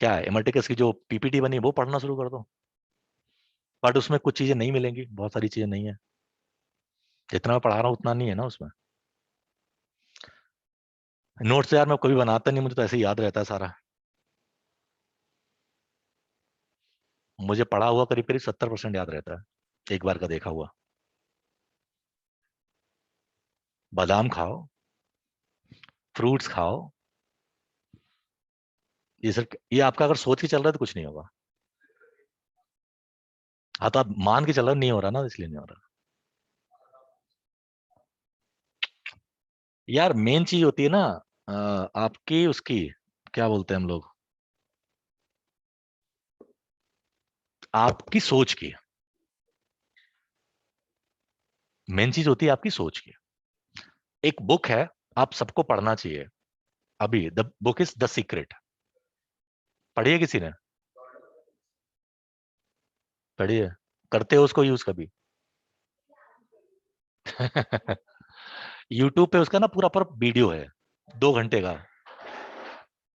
क्या है, एमआरटिकस की जो पीपीटी बनी है वो पढ़ना शुरू कर दो। बट उसमें कुछ चीजें नहीं मिलेंगी, बहुत सारी चीजें नहीं है, जितना मैं पढ़ा रहा हूँ उतना नहीं है ना उसमें। नोट्स यार मैं कभी बनाता नहीं, मुझे तो ऐसे ही याद रहता है सारा। मुझे पढ़ा हुआ करीब करीब 70% याद रहता है, एक बार का देखा हुआ। बादाम खाओ, फ्रूट्स खाओ, ये सर, ये आपका अगर सोच के चल रहा है तो कुछ नहीं होगा। हाँ तो आप मान के चल रहे हो नहीं हो रहा ना, इसलिए नहीं हो रहा। यार मेन चीज होती है ना, आपकी उसकी, क्या बोलते हैं हम लोग, आपकी सोच की। मेन चीज होती है आपकी सोच की। एक बुक है, आप सबको पढ़ना चाहिए अभी, the book is the secret. पढ़िए किसी ने? पढ़िए? करते हो उसको यूज कभी? यूट्यूब पे उसका ना पूरा पूरा वीडियो है, 2 घंटे का।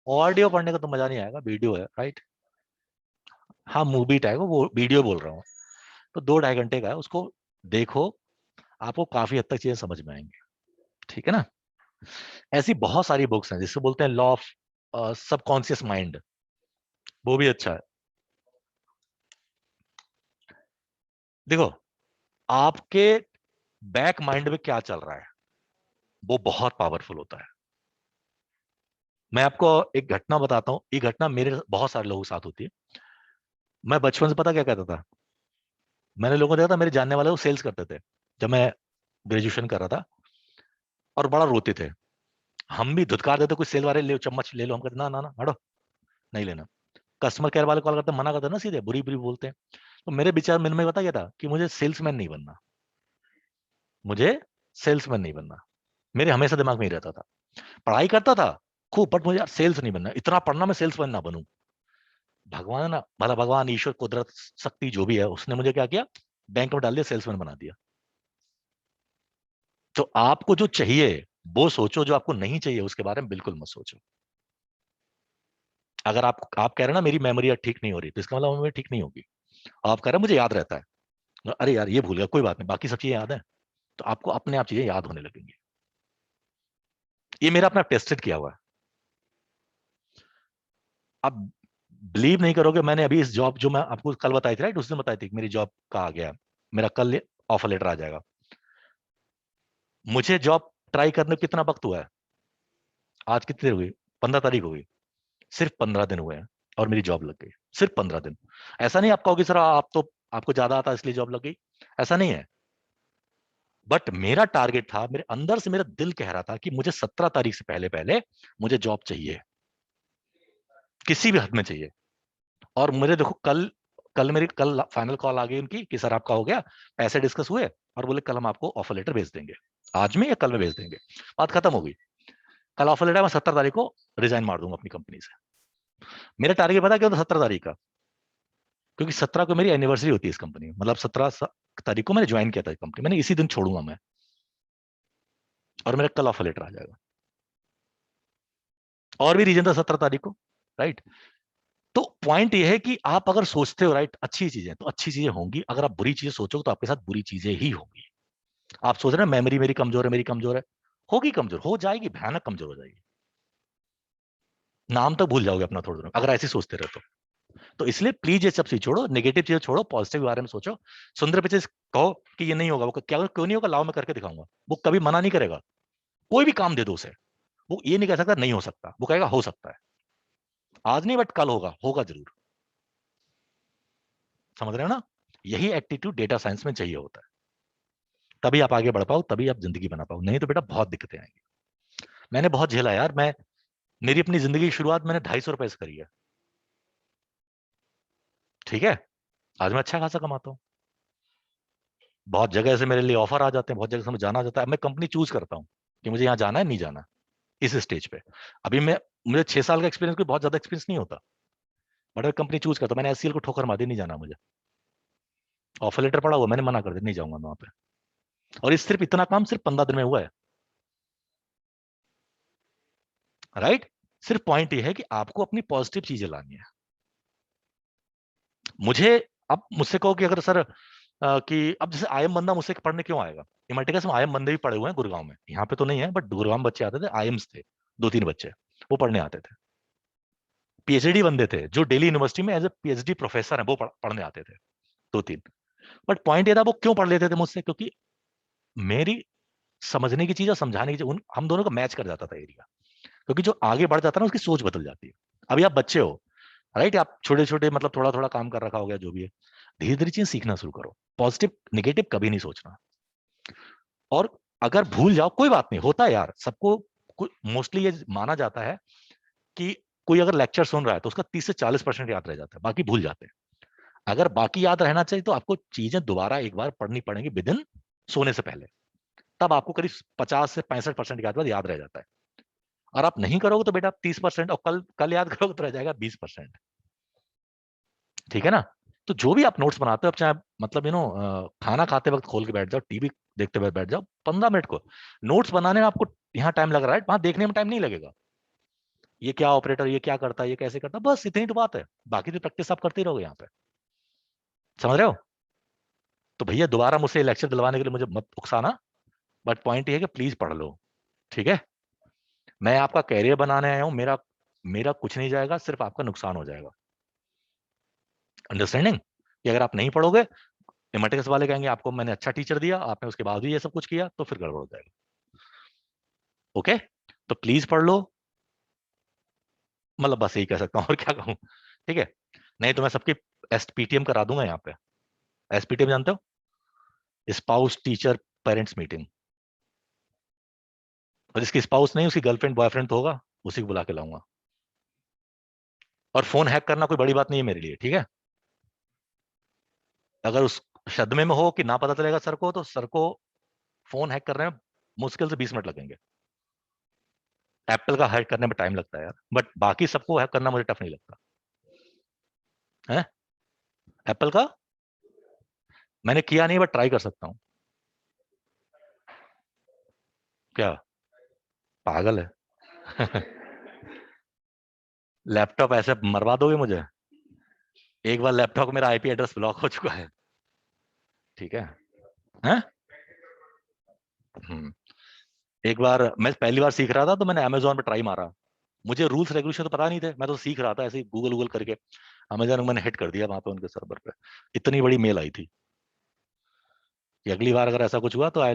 ऑडियो पढ़ने का तो मजा नहीं आएगा, वीडियो है, राइट? हाँ मूवी टाइप, वो वीडियो बोल रहा हूँ। तो 2-2.5 घंटे का है, उसको देखो, आपको काफी हद तक चीजें समझ में आएंगी, ठीक है ना? ऐसी बहुत सारी बुक्स हैं जिसको बोलते हैं लॉ ऑफ सबकॉन्शियस माइंड, वो भी अच्छा है। देखो, आपके बैक माइंड में क्या चल रहा है वो बहुत पावरफुल होता है। मैं आपको एक घटना बताता हूँ, ये घटना मेरे बहुत सारे लोगों के साथ होती है। मैं बचपन से पता क्या कहता था, मैंने लोगों को देखा था, मेरे जानने वाले वो सेल्स करते थे जब मैं ग्रेजुएशन कर रहा था, और बड़ा रोते थे। हम भी धुतकार देते, कुछ सेल वाले ले चम्मच ले लो, हम कहते ना ना ना हटो, नहीं लेना। कस्टमर केयर वाले कॉल करते, मना करते ना, सीधे बुरी बुरी बोलते हैं। तो मेरे विचार मन में पता क्या था कि मुझे सेल्समैन नहीं बनना, मुझे सेल्समैन नहीं बनना। मेरे हमेशा दिमाग में ही रहता था। पढ़ाई करता था खूब, बट मुझे यार सेल्स नहीं बनना, इतना पढ़ना मैं सेल्समैन ना बनूं। भगवान ना, भला भगवान ईश्वर कुदरत शक्ति जो भी है, उसने मुझे क्या किया, बैंक में डाल दिया, सेल्समैन बना दिया। तो आपको जो चाहिए वो सोचो, जो आपको नहीं चाहिए उसके बारे में बिल्कुल मत सोचो। अगर आप कह रहे हैं ना मेरी मेमोरी ठीक नहीं हो रही, तो इसका मतलब मेमोरी ठीक नहीं होगी। आप कह रहे हैं मुझे याद रहता है, अरे यार ये भूल गया, कोई बात नहीं, बाकी सब चीजें याद है। तो आपको अपने आप चीजें याद होने लगेंगी। ये मेरा अपना टेस्टेड किया हुआ है। आप बिलीव नहीं करोगे, मैंने अभी इस जॉब जो मैं आपको कल बताई थी, राइट, उस दिन बताई थी कि मेरी जॉब का आ गया, मेरा कल ऑफर लेटर आ जाएगा। मुझे जॉब ट्राई करने को कितना वक्त हुआ है? आज कितनी देर हुई? 15 तारीख हो गई। सिर्फ 15 दिन हुए हैं और मेरी जॉब लग गई, सिर्फ 15 दिन। ऐसा नहीं आप कहोगे सर आप तो, आपको ज्यादा आता इसलिए जॉब लग गई, ऐसा नहीं है। बट मेरा टारगेट था, मेरे अंदर से मेरा दिल कह रहा था कि मुझे 17 तारीख से पहले पहले मुझे जॉब चाहिए, किसी भी हद में चाहिए। और मुझे देखो कल, कल फाइनल कॉल आ गई उनकी कि सर आपका हो गया, पैसे डिस्कस हुए, और बोले कल हम आपको ऑफर लेटर भेज देंगे, आज में या कल में भेज देंगे। बात खत्म हो गई। कल ऑफर लेटर, मैं 17 तारीख को रिजाइन मार दूंगा अपनी कंपनी से। मेरा टारगेट पता क्या था 17 तारीख का? क्योंकि 17 को मेरी एनिवर्सरी होती है इस कंपनी में, मतलब 17 तारीख को मैंने ज्वाइन किया था कंपनी, मैंने इसी दिन छोड़ूंगा मैं, और मेरा कल ऑफर लेटर आ जाएगा। और भी रीजन था 17 तारीख को, राइट। तो पॉइंट ये है कि आप अगर सोचते हो राइट अच्छी चीजें, तो अच्छी चीजें होंगी, अगर आप बुरी चीजें सोचोगे तो आपके साथ बुरी चीजें ही होंगी। आप सोच रहे हैं मेमोरी मेरी कमजोर है, मेरी कमजोर है, होगी कमजोर, हो जाएगी, भयानक कमजोर हो जाएगी, नाम तक भूल जाओगे अपना थोड़ी देर में, अगर ऐसे सोचते रहे तो इसलिए प्लीज ये सब चीज छोड़ो, नेगेटिव चीजें छोड़ो, पॉजिटिव के बारे में सोचो। सुंदर पिक्चर कहो कि ये नहीं होगा, वो क्या क्यों नहीं होगा, लाओ मैं करके दिखाऊंगा, वो कभी मना नहीं करेगा। कोई भी काम दे दो उसे, वो ये नहीं कह सकता नहीं हो सकता, वो कहेगा हो सकता है, आज नहीं बट कल होगा, होगा जरूर। समझ रहे हो ना? यही एटीट्यूड डेटा साइंस में चाहिए होता है, तभी आप आगे बढ़ पाओ, तभी आप जिंदगी बना पाओ, नहीं तो बेटा बहुत दिक्कतें आएंगी। मैंने बहुत झेला यार, मैं मेरी अपनी जिंदगी की शुरुआत मैंने 250 रुपए से करी है, ठीक है। आज मैं अच्छा खासा कमाता हूँ, बहुत जगह से मेरे लिए ऑफर आ जाते हैं, बहुत जगह से मुझे जाना जाता है, मैं कंपनी चूज करता हूँ कि मुझे यहाँ जाना है नहीं जाना, इस स्टेज पे। अभी मैं, मुझे 6 साल का एक्सपीरियंस, कोई बहुत ज्यादा एक्सपीरियंस नहीं होता, बट अगर कंपनी चूज करता हूं, मैंने एचसीएल को ठोकर मार दी, नहीं जाना मुझे, ऑफर लेटर पड़ा हुआ, मैंने मना कर दिया, नहीं जाऊंगा मैं वहां पे। और इस सिर्फ इतना काम सिर्फ 15 दिन में हुआ है, राइट। सिर्फ पॉइंट ये है कि आपको अपनी पॉजिटिव चीजें लानी है। मुझे, अब मुझसे कहो कि अगर सर कि अब जैसे आईएम बंदा मुझसे पढ़ने क्यों आएगा, इमार्टिकस में आईएम बंदे भी पढ़े हुए हैं गुड़गांव में, यहाँ पे तो नहीं है, बट गुड़गांव बच्चे आते थे, आईएम्स थे, 2-3 बच्चे, वो पढ़ने आते थे। पीएचडी बंदे थे जो दिल्ली यूनिवर्सिटी में एज ए पीएचडी प्रोफेसर है, वो पढ़ने आते थे, 2-3। बट पॉइंट ये था वो क्यों पढ़ लेते थे मुझसे, क्योंकि मेरी समझने की चीज और समझाने की चीज हम दोनों को मैच कर जाता था एरिया। क्योंकि जो आगे बढ़ जाता है ना उसकी सोच बदल जाती है। अभी आप बच्चे हो, राइट, आप छोटे छोटे मतलब थोड़ा थोड़ा काम कर रखा हो गया जो भी है, धीरे धीरे चीज सीखना शुरू करो, पॉजिटिव नेगेटिव कभी नहीं सोचना। और अगर भूल जाओ कोई बात नहीं, होता है यार सबको, मोस्टली ये माना जाता है कि कोई अगर लेक्चर सुन रहा है तो उसका 30 से 40% याद रह जाता है, बाकी भूल जाते हैं। अगर बाकी याद रहना चाहिए तो आपको चीजें दोबारा एक बार पढ़नी पड़ेंगी विदिन सोने से पहले, तब आपको करीब 50 से 65% के बाद याद रह जाता है। और आप नहीं करोगे तो बेटा 30%, और कल कल याद करोगे तो रह जाएगा 20%। ठीक है ना? तो जो भी आप नोट्स बनाते हो, अब चाहे मतलब खाना खाते वक्त खोल के बैठ जाओ, टीवी देखते हुए बैठ जाओ, 15 मिनट को नोट्स बनाने में आपको यहाँ टाइम लग रहा है, वहां देखने में टाइम नहीं लगेगा। ये क्या ऑपरेटर, ये क्या करता है, ये कैसे करता है, बस इतनी तो बात है, बाकी तो प्रैक्टिस आप करते ही रहोगे यहाँ पे। समझ रहे हो? तो भैया दोबारा मुझसे लेक्चर दिलवाने के लिए मुझे मत उकसाना, बट पॉइंट ये है कि प्लीज पढ़ लो, ठीक है। मैं आपका कैरियर बनाने आया हूं, मेरा मेरा कुछ नहीं जाएगा, सिर्फ आपका नुकसान हो जाएगा। अंडरस्टैंडिंग? कि अगर आप नहीं पढ़ोगे, इमेटिक्स वाले कहेंगे आपको मैंने अच्छा टीचर दिया, आपने उसके बाद भी ये सब कुछ किया, तो फिर गड़बड़ हो जाएगा। ओके, तो प्लीज पढ़ लो, मतलब बस यही कह सकता हूँ और क्या कहूँ, ठीक है। नहीं तो मैं सबकी एसपीटीएम करा दूंगा यहाँ पे। एसपीटीएम जानते हो? Spouse teacher parents meeting. और जिसकी स्पाउस नहीं, उसकी गर्लफ्रेंड बॉयफ्रेंड तो होगा, उसी को बुला के लाऊंगा। और फोन हैक करना कोई बड़ी बात नहीं है मेरे लिए, ठीक है। अगर उस सदमे में हो कि ना पता चलेगा सर को, तो सर को फोन हैक करने में मुश्किल से 20 मिनट लगेंगे। एप्पल का हैक करने में टाइम लगता है यार, बट बाकी सबको हैक करना मुझे टफ नहीं लगता है। एप्पल का मैंने किया नहीं, बट ट्राई कर सकता हूँ। क्या पागल है? लैपटॉप ऐसे मरवा दोगे मुझे? एक बार लैपटॉप मेरा आईपी एड्रेस ब्लॉक हो चुका है, ठीक है। हैं? हम्म। एक बार मैं पहली बार सीख रहा था, तो मैंने अमेजोन पे ट्राई मारा, मुझे रूल्स रेगुलेशन तो पता नहीं थे, मैं तो सीख रहा था ऐसे ही गूगल गूगल करके, अमेजोन मैंने हिट कर दिया वहां पे उनके सर्वर पे। इतनी बड़ी मेल आई थी कि अगली बार अगर ऐसा कुछ हुआ तो I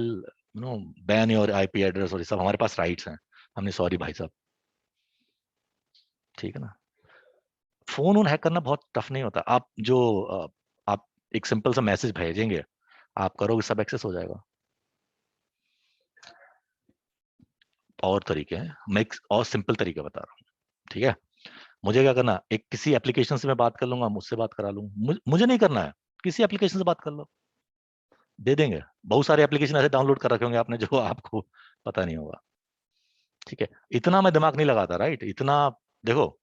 know ban your IP address, और ये सब हमारे पास राइट्स हैं। हमने सॉरी भाई साहब, ठीक है ना। फोन उन हैक करना बहुत टफ नहीं होता, आप जो आप एक सिंपल सा मैसेज भेजेंगे, आप करोगे, सब एक्सेस हो जाएगा। और तरीके हैं, मैं एक और सिंपल तरीका बता रहा हूँ, ठीक है। मुझे क्या करना, एक किसी एप्लीकेशन से मैं बात कर लूंगा, मुझसे बात करा लूंगा, मुझे नहीं करना है, किसी एप्लीकेशन से बात कर लो, दे देंगे। बहुत सारे एप्लीकेशन ऐसे डाउनलोड कर रखे होंगे आपने जो आपको पता नहीं होगा, ठीक है। इतना मैं दिमाग नहीं लगाता, राइट, इतना। देखो,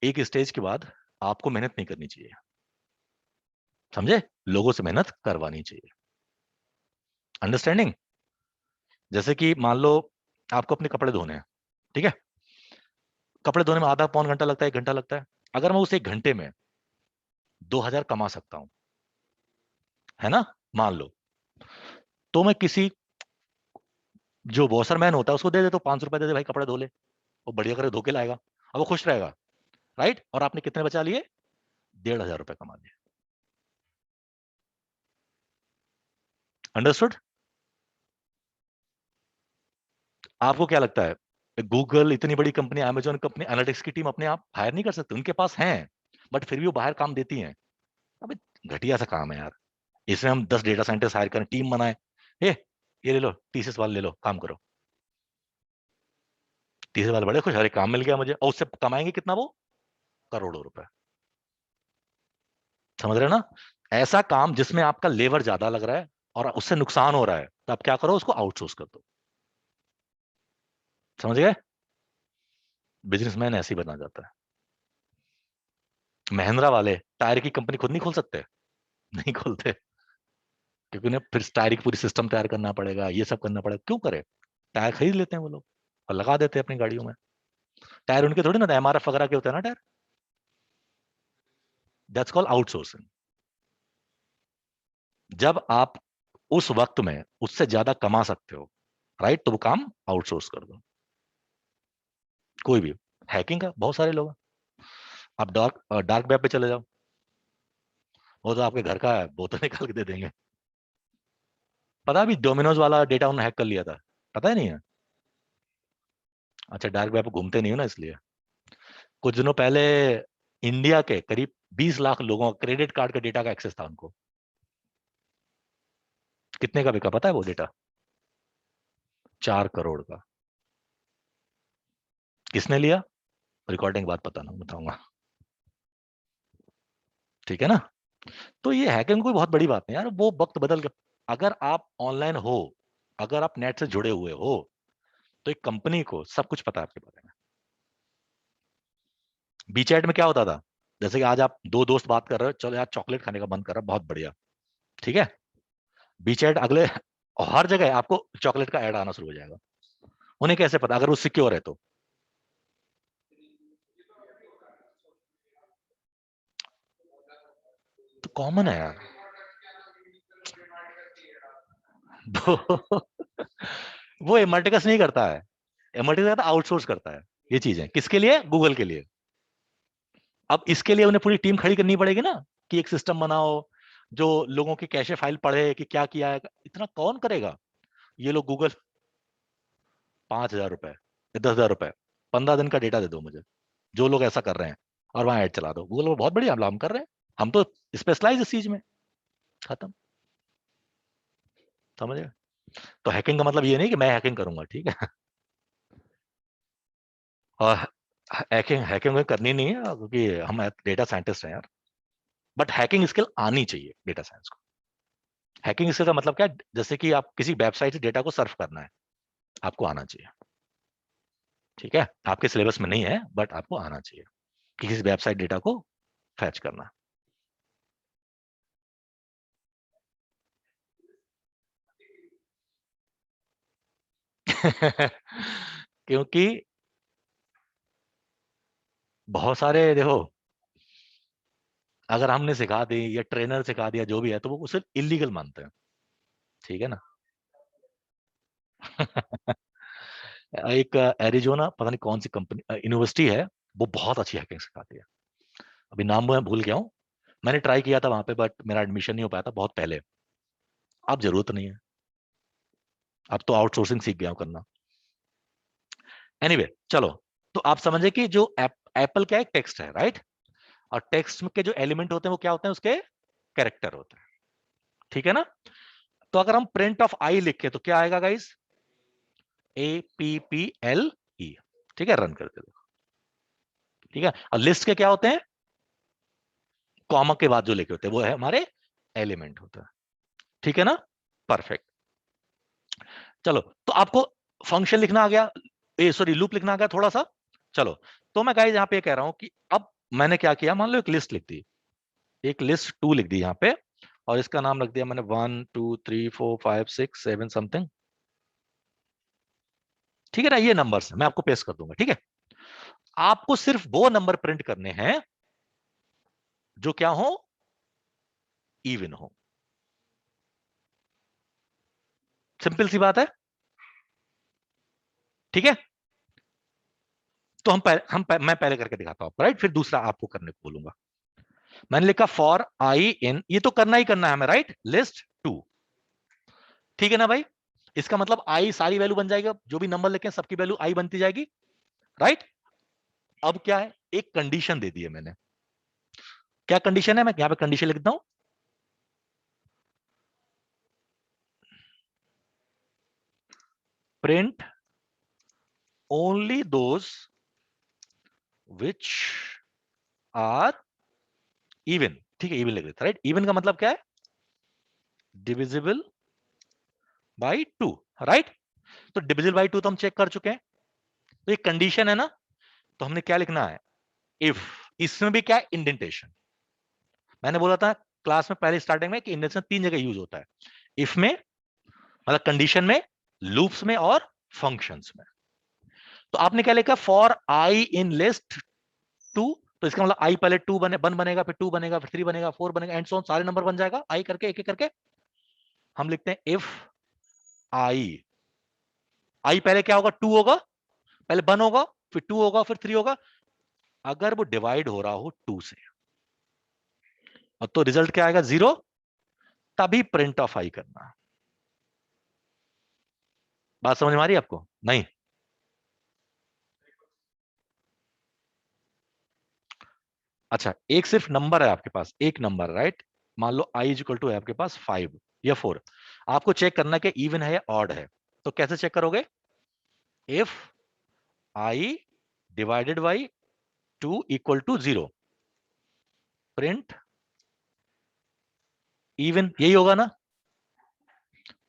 एक स्टेज के बाद आपको मेहनत नहीं करनी चाहिए, समझे? लोगों से मेहनत करवानी चाहिए। अंडरस्टैंडिंग? जैसे कि मान लो आपको अपने कपड़े धोने हैं, ठीक है? कपड़े धोने में आधा पौन घंटा लगता है, 1 घंटा लगता है। अगर मैं उस 1 घंटे में 2,000 कमा सकता हूं, है ना, मान लो, तो मैं किसी जो वॉशरमैन होता है उसको दे दे, तो 500 रुपए दे दे, भाई कपड़े धो ले, वो बढ़िया करे धो के लाएगा, अब वो खुश रहेगा, राइट? और आपने कितने बचा लिए? 1,500 रुपए कमा लिए। अंडरस्टूड? आपको क्या लगता है गूगल इतनी बड़ी कंपनी, अमेजोन कंपनी, एनालिटिक्स की टीम अपने आप हायर नहीं कर सकती? उनके पास हैं, बट फिर भी वो बाहर काम देती हैं। अबे घटिया सा काम है यार। इसमें हम 10 डेटा साइंटिस्ट हायर करें, टीम बनाए, ए ये ले लो, टीसीएस वाले ले लो, काम करो। टीसीएस वाले बड़े खुश, अरे काम मिल गया मुझे, और उससे कमाएंगे कितना वो? करोड़ों रुपए। समझ रहे हो ना? ऐसा काम जिसमें आपका लेबर ज्यादा लग रहा है और उससे नुकसान हो रहा है, तो आप क्या करो, उसको आउटसोर्स कर दो। समझ गए? बिजनेसमैन ऐसे ही बना जाता है। महिंद्रा वाले टायर की कंपनी खुद नहीं खोल सकते? नहीं खोलते, क्योंकि उन्हें फिर टायर की पूरी सिस्टम तैयार करना पड़ेगा, ये सब करना पड़ेगा। क्यों करे? टायर खरीद लेते हैं वो लोग और लगा देते हैं अपनी गाड़ियों में। टायर उनके थोड़ी ना, एमआरएफ वगैरह के होते हैं ना टायर। That's called outsourcing. जब आप उस वक्त में उससे ज्यादा कमा सकते हो, राइट, तो वो काम आउटसोर्स कर दो। कोई भी, हैकिंग का बहुत सारे लोग हैं। आप डार्क डार्क वेब पे चले जाओ, वो तो आपके घर का है, वो तो निकाल के दे देंगे। पता है अभी डोमिनोज वाला डेटा उन्होंने हैक कर लिया था, पता ही नहीं है? अच्छा, डार्क वेब पे घूमते नहीं हो ना, इसलिए। कुछ दिनों पहले इंडिया के करीब 20 लाख लोगों का क्रेडिट कार्ड का डेटा का एक्सेस था उनको। कितने का बिका पता है वो डेटा? 4 करोड़ का। किसने लिया? रिकॉर्डिंग के बाद पता ना बताऊंगा, ठीक है ना? तो ये हैकिंग कोई बहुत बड़ी बात नहीं यार, वो वक्त बदल गया। अगर आप ऑनलाइन हो, अगर आप नेट से जुड़े हुए हो, तो एक कंपनी को सब कुछ पता है आपके बारे में। बीचैट में क्या होता था, जैसे कि आज आप दो दोस्त बात कर रहे हो, चलो यार चॉकलेट खाने का मन कर रहा है, बहुत बढ़िया, ठीक है? बीचैट अगले हर जगह आपको चॉकलेट का ऐड आना शुरू हो जाएगा। उन्हें कैसे पता? अगर वो सिक्योर है तो कॉमन है यार। वो वो एमर्टिकस नहीं करता है, एमर्टिकस करता आउटसोर्स करता है ये चीजें। किसके लिए? गूगल के लिए। अब इसके लिए उन्हें पूरी टीम खड़ी करनी पड़ेगी ना, कि एक सिस्टम बनाओ जो लोगों की कैशे फाइल पढ़े कि क्या किया है। इतना कौन करेगा? ये लोग गूगल, 5,000 रुपए या 10,000 रुपए, 15 दिन का डेटा दे दो मुझे, जो लोग ऐसा कर रहे हैं, और वहां ऐड चला दो। गूगल वो बहुत बढ़िया हम कर रहे हैं, हम तो स्पेशलाइज इस चीज में। खत्म। समझे? तो हैकिंग का मतलब ये नहीं कि मैं हैकिंग करूंगा, ठीक है? और हैकिंग हैकिंग करनी नहीं है, क्योंकि हम डेटा साइंटिस्ट हैं यार। बट हैकिंग स्किल आनी चाहिए डेटा साइंस को। हैकिंग स्किल का मतलब क्या है? जैसे कि आप किसी वेबसाइट से डेटा को सर्फ करना है, आपको आना चाहिए, ठीक है? आपके सिलेबस में नहीं है, बट आपको आना चाहिए कि किसी वेबसाइट डेटा को फैच करना। क्योंकि बहुत सारे देखो, अगर हमने सिखा दी या ट्रेनर सिखा दिया जो भी है, तो वो उसे इलीगल मानते हैं, ठीक है ना? एक एरिजोना पता नहीं कौन सी कंपनी यूनिवर्सिटी है, वो बहुत अच्छी हैकिंग सिखाती है। अभी नाम मैं भूल गया हूँ। मैंने ट्राई किया था वहां पे, बट मेरा एडमिशन नहीं हो पाया था बहुत पहले। अब जरूरत नहीं है, अब तो आउटसोर्सिंग सीख गया हूं करना। एनीवे, चलो। तो आप समझे कि जो एप्पल क्या है, टेक्स्ट है, राइट? और टेक्स्ट के जो एलिमेंट होते हैं वो क्या होते हैं? उसके कैरेक्टर होते हैं, ठीक है ना? तो अगर हम प्रिंट ऑफ आई लिखे तो क्या आएगा गाइस? APPLE, ठीक है? रन करके देखो, ठीक है? और लिस्ट के क्या होते हैं? कॉमा के बाद जो लिखे होते हैं वो है हमारे एलिमेंट होता है, ठीक है ना? परफेक्ट। चलो, तो आपको फंक्शन लिखना आ गया, सॉरी लूप लिखना आ गया थोड़ा सा। चलो, तो मैं गाइस यहाँ पे कह रहा हूं कि अब मैंने क्या किया, मान लो एक लिस्ट लिख दी, एक लिस्ट 2 लिख दी यहाँ पे, और इसका नाम रख दिया मैंने 1 2 3 4 5 6 7 समथिंग। ठीक है ना, ये नंबर्स मैं आपको पेस्ट कर दूंगा। ठीक है, आपको सिर्फ वो नंबर प्रिंट करने हैं जो क्या हो, इवन हो। सिंपल सी बात है। ठीक है, तो मैं पहले करके दिखाता हूं आपको, राइट, फिर दूसरा आपको करने को बोलूंगा। मैंने लिखा फॉर आई इन, ये तो करना ही करना है हमें, राइट, लिस्ट 2। ठीक है ना भाई, इसका मतलब आई सारी वैल्यू बन जाएगा, जो भी नंबर लिखे सबकी वैल्यू आई बनती जाएगी, राइट। अब क्या है, एक कंडीशन दे दी है मैंने। क्या कंडीशन है, मैं यहां पे कंडीशन लिखता हूं, print only those which are even. ठीक है, इवन लिख देता, राइट। इवन का मतलब क्या है, डिविजिबल बाई 2, राइट। तो डिविजिबल बाई 2 तो हम चेक कर चुके हैं, तो ये कंडीशन है ना, तो हमने क्या लिखना है, इफ। इसमें भी क्या है, इंडेंटेशन। मैंने बोला था क्लास में पहले स्टार्टिंग में कि इंडेंटेशन 3 जगह यूज होता है, इफ में, मतलब कंडीशन में, लूप्स में और फंक्शंस में। तो आपने क्या लिखा, फॉर आई इन लिस्ट 2, तो इसका मतलब आई पहले 2 1 बनेगा, फिर 2 बनेगा, फिर 3 बनेगा, 4 बनेगा, एंड सो ऑन, सारे नंबर बन जाएगा आई करके, एक एक करके। हम लिखते हैं इफ आई, आई पहले क्या होगा, 2 होगा, पहले 1 होगा, फिर 2 होगा, फिर 3 होगा, अगर वो डिवाइड हो रहा हो 2 से, और तो रिजल्ट क्या आएगा, 0, तभी प्रिंट ऑफ आई करना। बात समझ में आ रही है आपको, नहीं? अच्छा, एक सिर्फ नंबर है आपके पास, एक नंबर, राइट। मान लो आई इज इक्वल टू है आपके पास 5 या 4, आपको चेक करना कि इवन है या ऑड है। तो कैसे चेक करोगे, if i divided by 2 equal to 0, print even, यही होगा ना।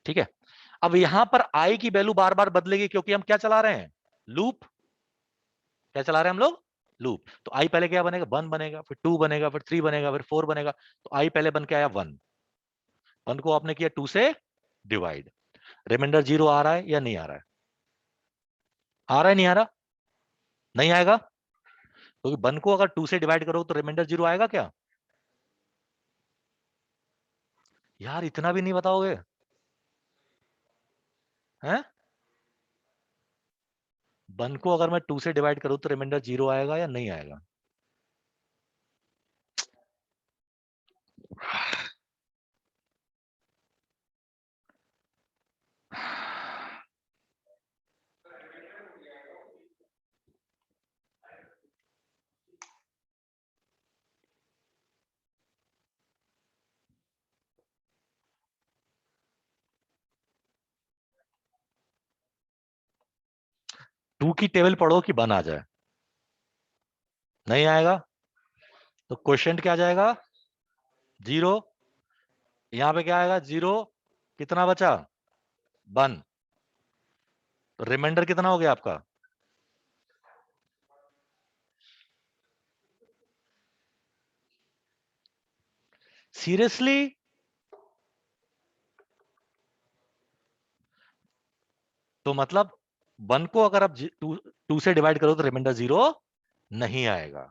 ठीक है, अब यहां पर आई की वैल्यू बार बार बदलेगी, क्योंकि हम क्या चला रहे हैं, लूप। क्या चला रहे हैं हम लोग, लूप। तो आई पहले क्या बनेगा, 1 बनेगा, फिर 2 बनेगा, फिर 3 बनेगा, फिर 4 बनेगा। तो आई पहले बन के आया 1, 1 को आपने किया 2 से डिवाइड, रिमाइंडर 0 आ रहा है या नहीं आ रहा है, आ रहा है नहीं आ रहा, नहीं आएगा, क्योंकि 1 को अगर 2 से डिवाइड करो तो रिमाइंडर 0 आएगा क्या, यार इतना भी नहीं बताओगे हैं। 1 को अगर मैं 2 से डिवाइड करूं तो रिमाइंडर 0 आएगा या नहीं आएगा। टू की टेबल पढ़ो कि 1 आ जाए, नहीं आएगा। तो क्वेश्चन क्या आ जाएगा, 0, यहां पे क्या आएगा 0, कितना बचा 1, तो रिमाइंडर कितना हो गया आपका, सीरियसली। तो मतलब 1 को अगर आप 2 से डिवाइड करो तो रिमाइंडर 0 नहीं आएगा,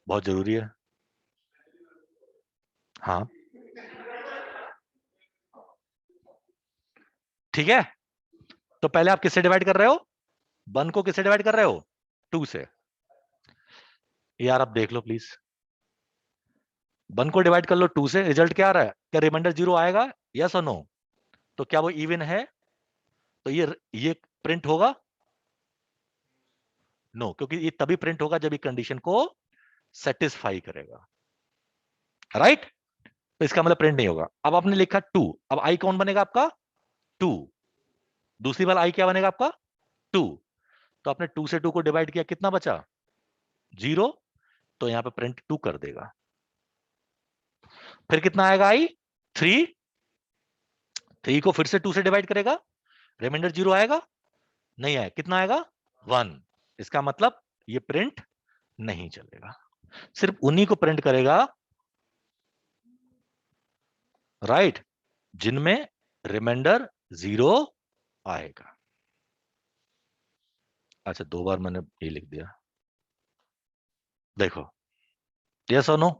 बहुत जरूरी है। हाँ, ठीक है, तो पहले आप किससे डिवाइड कर रहे हो, 1 को किससे डिवाइड कर रहे हो, 2 से। यार आप देख लो प्लीज, 1 को डिवाइड कर लो 2 से, रिजल्ट क्या आ रहा है, क्या रिमाइंडर 0 आएगा, यस और नो। तो क्या वो इवन है, तो ये प्रिंट होगा, नो, क्योंकि ये तभी प्रिंट होगा जब ये कंडीशन को सेटिस्फाई करेगा, राइट। तो इसका मतलब प्रिंट नहीं होगा। अब आपने लिखा 2, अब आई कौन बनेगा आपका, 2, दूसरी बार आई क्या बनेगा आपका, 2। तो आपने 2 से 2 को डिवाइड किया, कितना बचा, 0, तो यहां पे प्रिंट 2 कर देगा। फिर कितना आएगा आई, 3, 3 को फिर से 2 से डिवाइड करेगा, रिमाइंडर 0 आएगा, नहीं आएगा, कितना आएगा 1। इसका मतलब ये प्रिंट नहीं चलेगा, सिर्फ उन्हीं को प्रिंट करेगा, राइट, जिनमें रिमाइंडर 0 आएगा। अच्छा, 2 बार मैंने ये लिख दिया, देखो, यस और नो?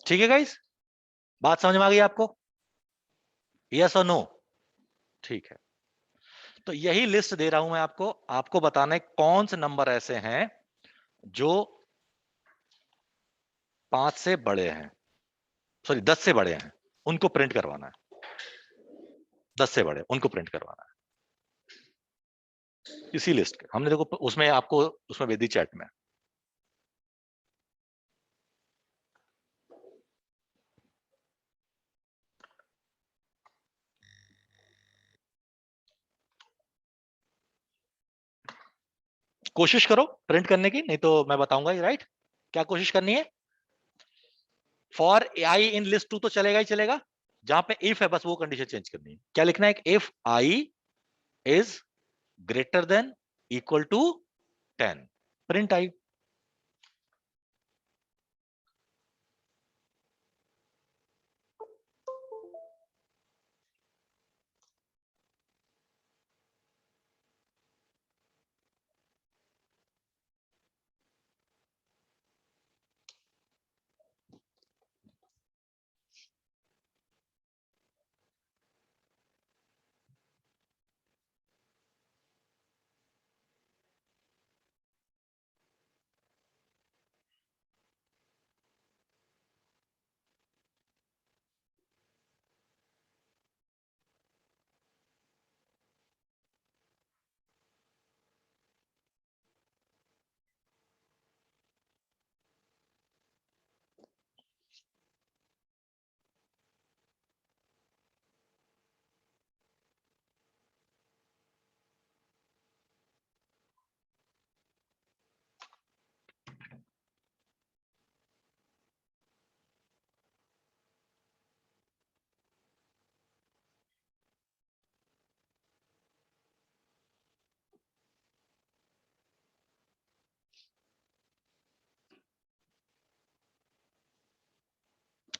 ठीक है गाइस, बात समझ में आ गई आपको? यस और नो? ठीक है, तो यही लिस्ट दे रहा हूं मैं आपको, आपको बताना है कौन से नंबर ऐसे हैं जो 5 से बड़े हैं, सॉरी 10 से बड़े हैं, उनको प्रिंट करवाना है। 10 से बड़े उनको प्रिंट करवाना है, इसी लिस्ट के हमने, देखो उसमें आपको उसमें भेज दी चैट में। कोशिश करो प्रिंट करने की, नहीं तो मैं बताऊंगा ही, राइट? क्या कोशिश करनी है? फॉर आई इन लिस्ट 2 तो चलेगा ही चलेगा, जहां पे इफ है बस वो कंडीशन चेंज करनी है। क्या लिखना है? If i is greater than equal to 10, print i.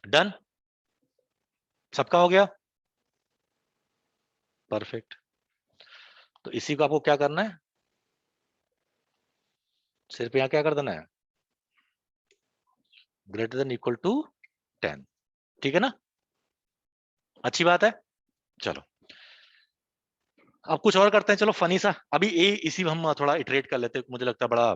Done, सबका हो गया, परफेक्ट। तो इसी को आपको क्या करना है, सिर्फ यहां क्या कर देना है, ग्रेटर देन इक्वल टू 10, ठीक है ना? अच्छी बात है। चलो अब कुछ और करते हैं, चलो फनी सा, अभी इसी में हम थोड़ा इटरेट कर लेते हैं, मुझे लगता है बड़ा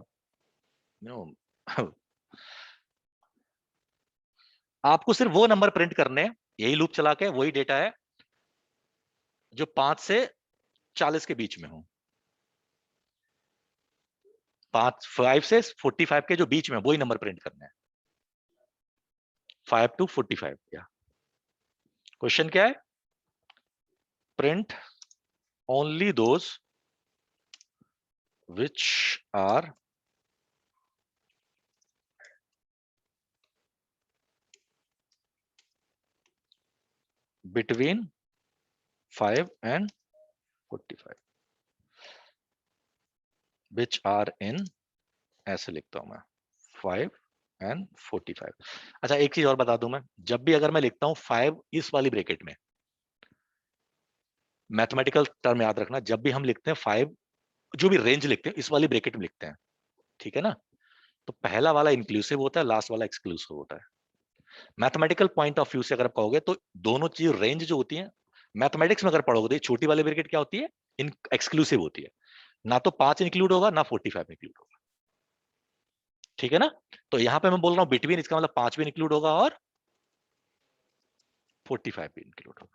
आपको सिर्फ वो नंबर प्रिंट करने हैं, यही लूप चला के, वही डेटा है जो 5 से 40 के बीच में हो, 5 से 45 के जो बीच में, वही नंबर प्रिंट करना है, 5 to 45। या क्वेश्चन क्या है? Print only those which are between 5 and 45, which are in, ऐसे लिखता हूं मैं, 5 and 45। अच्छा एक चीज और बता दूं मैं, जब भी अगर मैं लिखता हूं 5 इस वाली ब्रैकेट में, मैथमेटिकल टर्म याद रखना, जब भी हम लिखते हैं 5, जो भी रेंज लिखते हैं इस वाली ब्रैकेट में लिखते हैं, ठीक है ना? तो पहला वाला इंक्लूसिव होता है, लास्ट वाला एक्सक्लूसिव होता है। मैथमेटिकल पॉइंट ऑफ व्यू से अगर आप कहोगे तो दोनों चीज रेंज जो होती है, मैथमेटिक्स में अगर पढ़ोगे तो ये छोटी वाली ब्रैकेट क्या होती है, इन एक्सक्लूसिव होती है, ना तो 5 इंक्लूड होगा ना 45 इंक्लूड होगा, ठीक है ना। तो यहां पे मैं बोल रहा हूं बिटवीन, इसका मतलब 5 भी इंक्लूड होगा और 45 भी इंक्लूड होगा।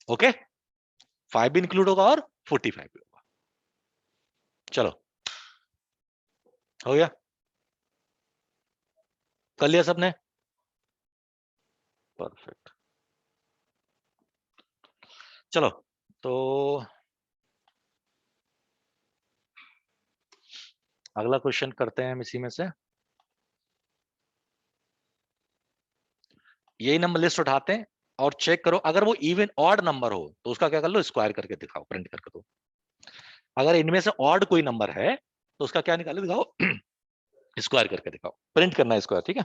ओके, 5 भी इंक्लूड होगा और 45 भी होगा। चलो, हो गया, कर लिया सबने, परफेक्ट। चलो, तो अगला क्वेश्चन करते हैं हम इसी में से। यही नंबर लिस्ट उठाते हैं और चेक करो, अगर वो इवन ऑड नंबर हो तो उसका क्या कर लो, स्क्वायर करके दिखाओ, प्रिंट करके दो। अगर इनमें से ऑड कोई नंबर है तो उसका क्या निकालो, दिखाओ स्क्वायर करके दिखाओ, प्रिंट करना है स्क्वायर, ठीक है।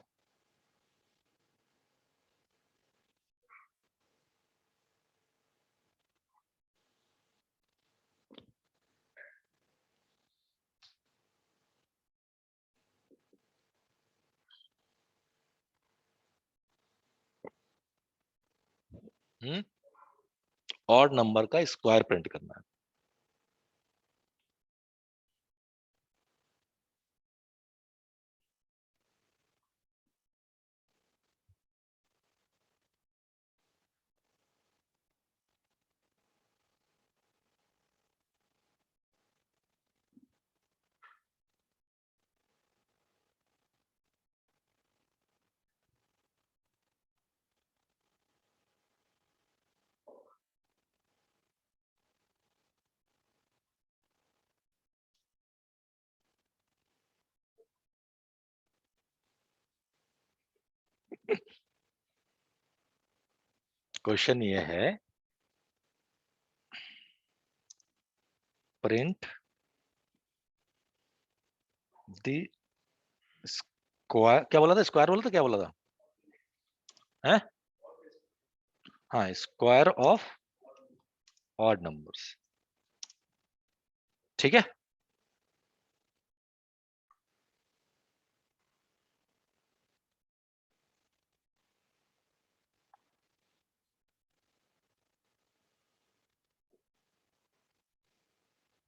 ऑड नंबर का स्क्वायर प्रिंट करना है। क्वेश्चन ये है, प्रिंट द स्क्वायर, क्या बोला था, स्क्वायर बोला था, क्या बोला था, है? हाँ, स्क्वायर ऑफ ऑड नंबर्स, ठीक है।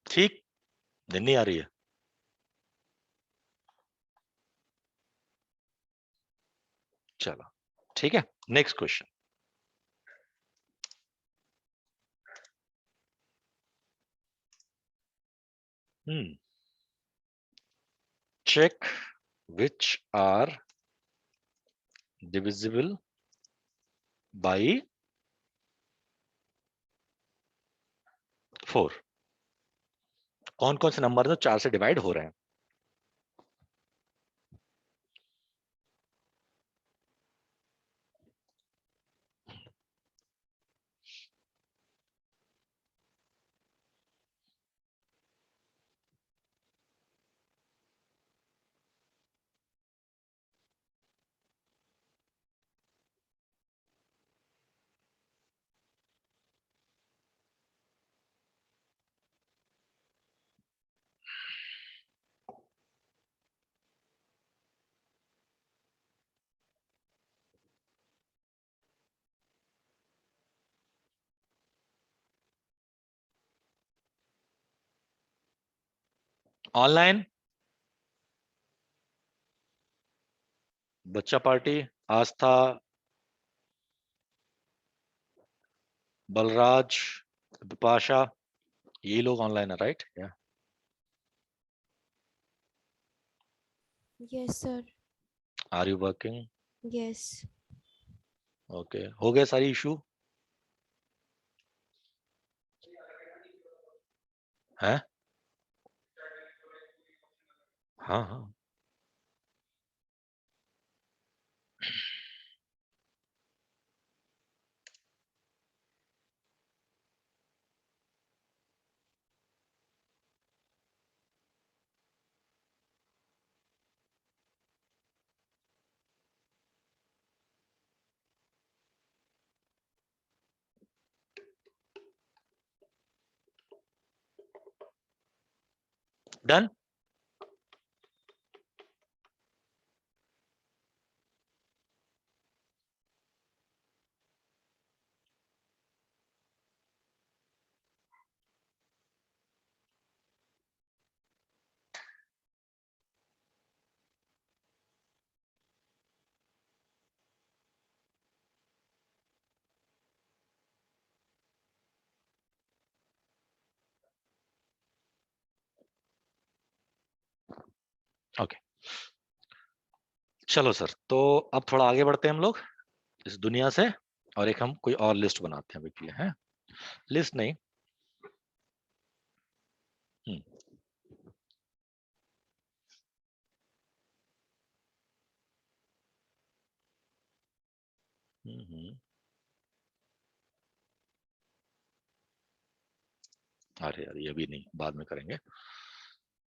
ठीक, दिन नहीं आ रही है। चलो, ठीक है, next question. check which are divisible by 4। कौन कौन से नंबर जो 4 से डिवाइड हो रहे हैं। ऑनलाइन, बच्चा पार्टी, आस्था, बलराज, बिपाशा, ये लोग ऑनलाइन है, राइट? या Yes, sir. Are you working? Yes. Okay, हो गए सारी इशू है? हाँ हाँ, डन। ओके चलो सर, तो अब थोड़ा आगे बढ़ते हैं हम लोग इस दुनिया से, और एक हम कोई और लिस्ट बनाते हैं अभी के लिए, हैं लिस्ट नहीं। हम्म हम्म। अरे यार ये भी नहीं, बाद में करेंगे।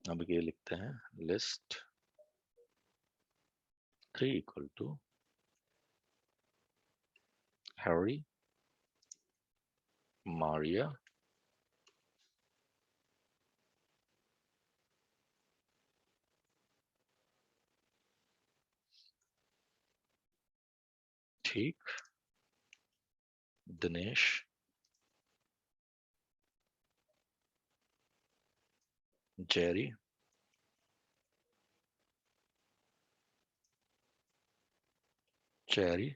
अब ये लिखते हैं list 3 equal to Harry, Maria, ठीक, दिनेश, जेरी, चेरी,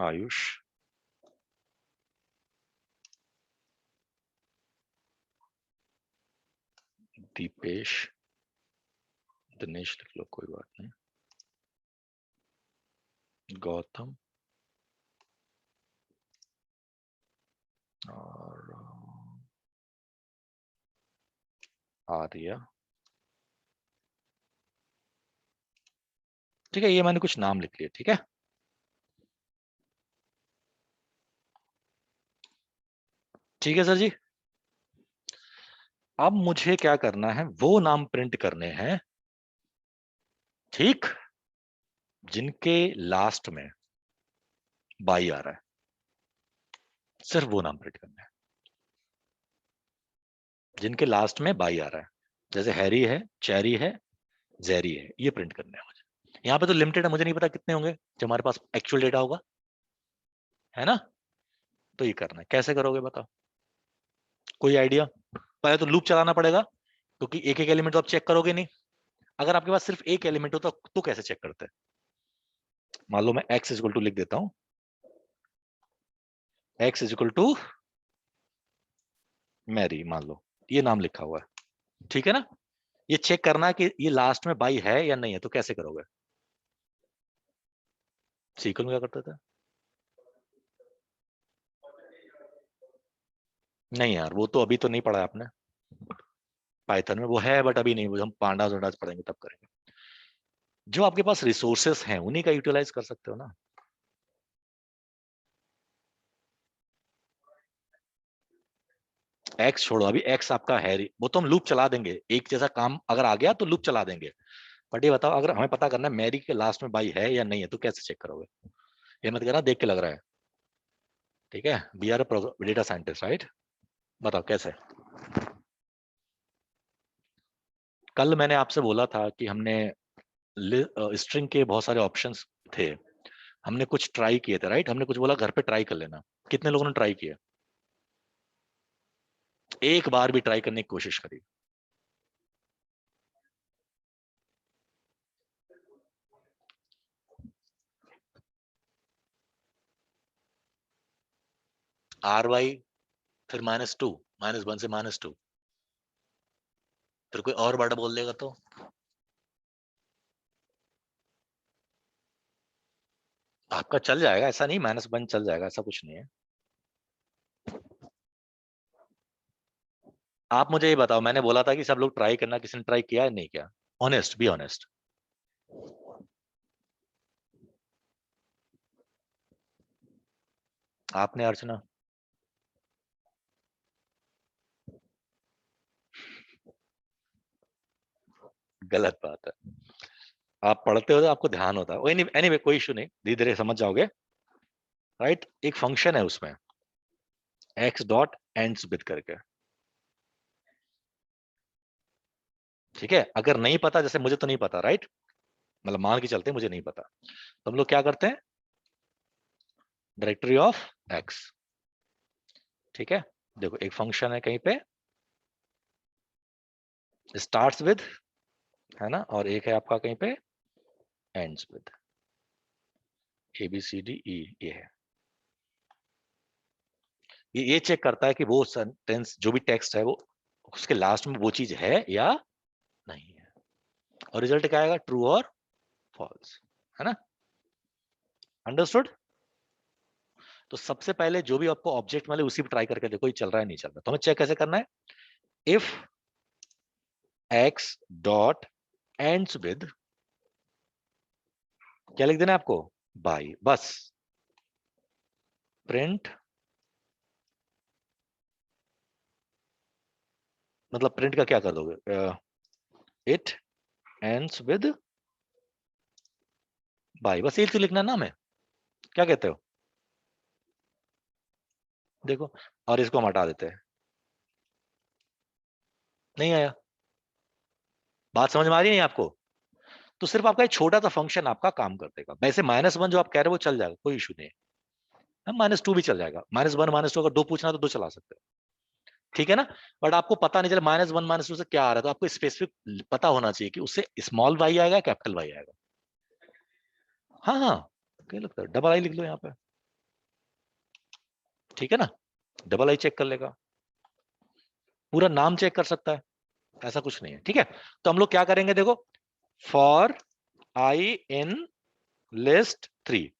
आयुष, दीपेश, दिनेश लिख लो कोई बात नहीं, गौतम, और आर्या। ठीक है, ये मैंने कुछ नाम लिख लिए, ठीक है। ठीक है सर जी, अब मुझे क्या करना है, वो नाम प्रिंट करने हैं, ठीक, जिनके लास्ट में बाई आ रहा है, सिर्फ वो नाम प्रिंट करना है जिनके लास्ट में बाई आ रहा है। जैसे हैरी है, चेरी है, जेरी है, ये प्रिंट करने हैं मुझे। यहाँ पे तो लिमिटेड है, मुझे नहीं पता कितने होंगे जब हमारे पास एक्चुअल डेटा होगा, है ना। तो ये करना है, कैसे करोगे बताओ, कोई आइडिया। पहले तो लूप चलाना पड़ेगा, क्योंकि एक एक एलिमेंट तो आप चेक करोगे नहीं। अगर आपके पास सिर्फ एक एलिमेंट हो तो कैसे चेक करते हैं। मान लो मैं x इज इक्वल टू लिख देता हूं, x is equal to Mary, मान लो ये नाम लिखा हुआ है, ठीक है ना। ये चेक करना है कि ये लास्ट में बाई है या नहीं है, तो कैसे करोगे। सीक्वल में क्या करते थे। नहीं यार, वो तो अभी तो नहीं पढ़ा है आपने, पाइथन में वो है बट अभी नहीं, वो हम पांडास वांडास पढ़ेंगे तब करेंगे। जो आपके पास रिसोर्सेस हैं उन्हीं का यूटिलाइज कर सकते हो ना। एक्स छोड़ो, अभी एक्स आपका है, वो तो हम लूप चला देंगे, एक जैसा काम अगर आ गया तो लूप चला देंगे। बट ये बताओ, अगर हमें पता करना है मैरी के लास्ट में बाई है या नहीं है, तो कैसे चेक करोगे। ये मत कहना देख के लग रहा है, ठीक है। Be are data scientist right, बताओ कैसे। कल मैंने आपसे बोला था कि हमने स्ट्रिंग के बहुत सारे ऑप्शंस थे, हमने कुछ ट्राई किए थे राइट, हमने कुछ बोला घर पे ट्राई कर लेना। कितने लोगों ने ट्राई किया, एक बार भी ट्राई करने की कोशिश करी। RY, फिर -2, -1 से -2, फिर कोई और वर्ड बोल देगा तो। आपका चल जाएगा, ऐसा नहीं, -1 चल जाएगा, ऐसा कुछ नहीं है। आप मुझे ये बताओ, मैंने बोला था कि सब लोग ट्राई करना, किसी ने ट्राई किया है नहीं किया। Honest, be honest. आपने अर्चना, गलत बात है। आप पढ़ते हो तो आपको ध्यान होता है, एनीवे कोई इशू नहीं, धीरे धीरे समझ जाओगे। राइट, एक फंक्शन है उसमें x डॉट एंड्स विद करके, ठीक है। अगर नहीं पता, जैसे मुझे तो नहीं पता राइट, मतलब मान के चलते मुझे नहीं पता, तो हम लोग क्या करते हैं, डायरेक्टरी ऑफ x, ठीक है। देखो एक फंक्शन है कहीं पे स्टार्ट्स विद, है ना, और एक है आपका कहीं पे एंड्स विद, ABCDE ये है। ये चेक करता है कि वो सेंटेंस जो भी टेक्स्ट है वो उसके लास्ट में वो चीज है या नहीं है, और रिजल्ट क्या आएगा, ट्रू और फॉल्स, है ना। अंडरस्टूड। तो सबसे पहले जो भी आपको ऑब्जेक्ट मिले उसी पे ट्राई करके देखो ये चल रहा है नहीं चल रहा। तो हमें चेक कैसे करना है, if x dot ends with, क्या लिख देना है आपको, बाई, बस। प्रिंट, मतलब प्रिंट का क्या कर दोगे, इट एंड्स विद बाई, बस एक तो लिखना है ना हमें, क्या कहते हो, देखो। और इसको हम हटा देते हैं, नहीं आया, बात समझ में आ रही नहीं आपको। तो सिर्फ आपका एक छोटा सा फंक्शन आपका काम कर देगा। वैसे -1 जो आप कह रहे हो वो चल जाएगा, कोई इशू नहीं है, -2 भी चल जाएगा, -1 -2 अगर 2 पूछना तो 2 चला सकते हो, ठीक है ना। बट आपको पता नहीं चला -1 -2 से क्या आ रहा है, तो आपको स्पेसिफिक पता होना चाहिए कि उससे स्मॉल वाई आएगा कैपिटल वाई आएगा। हाँ हाँ, क्या लगता है, डबल आई लिख लो यहाँ पे, ठीक है ना, डबल आई चेक कर लेगा, पूरा नाम चेक कर सकता है, ऐसा कुछ नहीं है, ठीक है। तो हम लोग क्या करेंगे देखो, फॉर आई इन लिस्ट 3,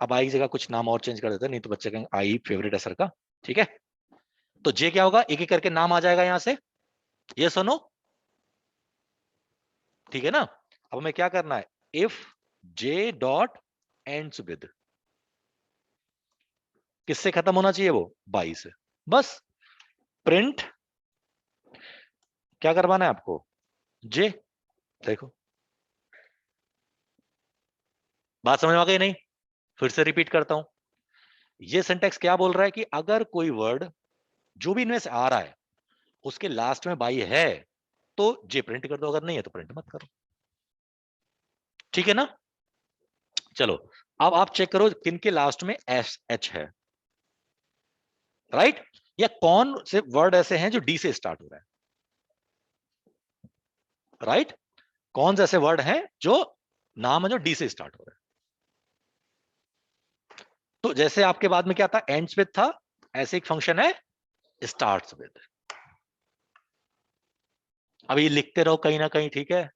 अब आई की जगह कुछ नाम और चेंज कर देते हैं, नहीं तो बच्चे कहेंगे आई फेवरेट है सर का, ठीक है। तो जे क्या होगा, एक एक करके नाम आ जाएगा यहां से, ये सुनो, ठीक है ना। अब हमें क्या करना है, if J dot ends with, किससे खत्म होना चाहिए वो, 22 से, बस। प्रिंट, क्या करवाना है आपको, जे, देखो बात समझ में आ गई नहीं, फिर से रिपीट करता हूं। ये सिंटेक्स क्या बोल रहा है कि अगर कोई वर्ड जो भी इनमें से आ रहा है उसके लास्ट में बाई है तो जे प्रिंट कर दो, अगर नहीं है तो प्रिंट मत करो, ठीक है ना। चलो, अब आप चेक करो किन के लास्ट में एस एच है, राइट, या कौन से वर्ड ऐसे हैं जो डी से स्टार्ट हो रहे हैं, राइट, कौन से ऐसे वर्ड हैं जो नाम है जो डी से स्टार्ट हो रहे हैं। तो जैसे आपके बाद में क्या था, एंड्स विद था, ऐसे एक फंक्शन है स्टार्ट्स विद। अब ये लिखते रहो कहीं ना कहीं, ठीक है,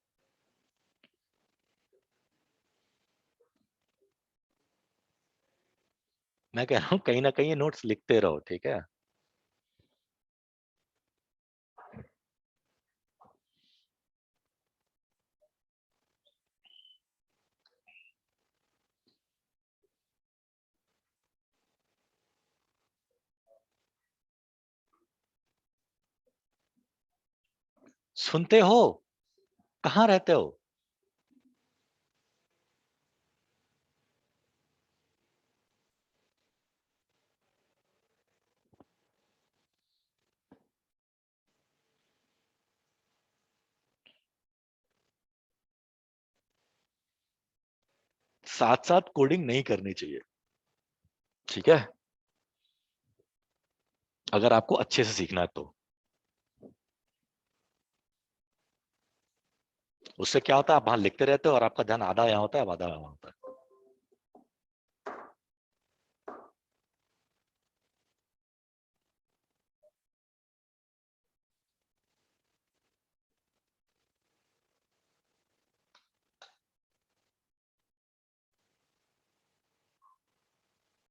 मैं कह रहा हूं कहीं ना कहीं ये नोट्स लिखते रहो, ठीक है। सुनते हो, कहां रहते हो, 7 कोडिंग नहीं करनी चाहिए, ठीक है, अगर आपको अच्छे से सीखना है तो। उससे क्या होता है, आप वहां लिखते रहते हो और आपका ध्यान आधा यहाँ होता है, आधा वहां होता है।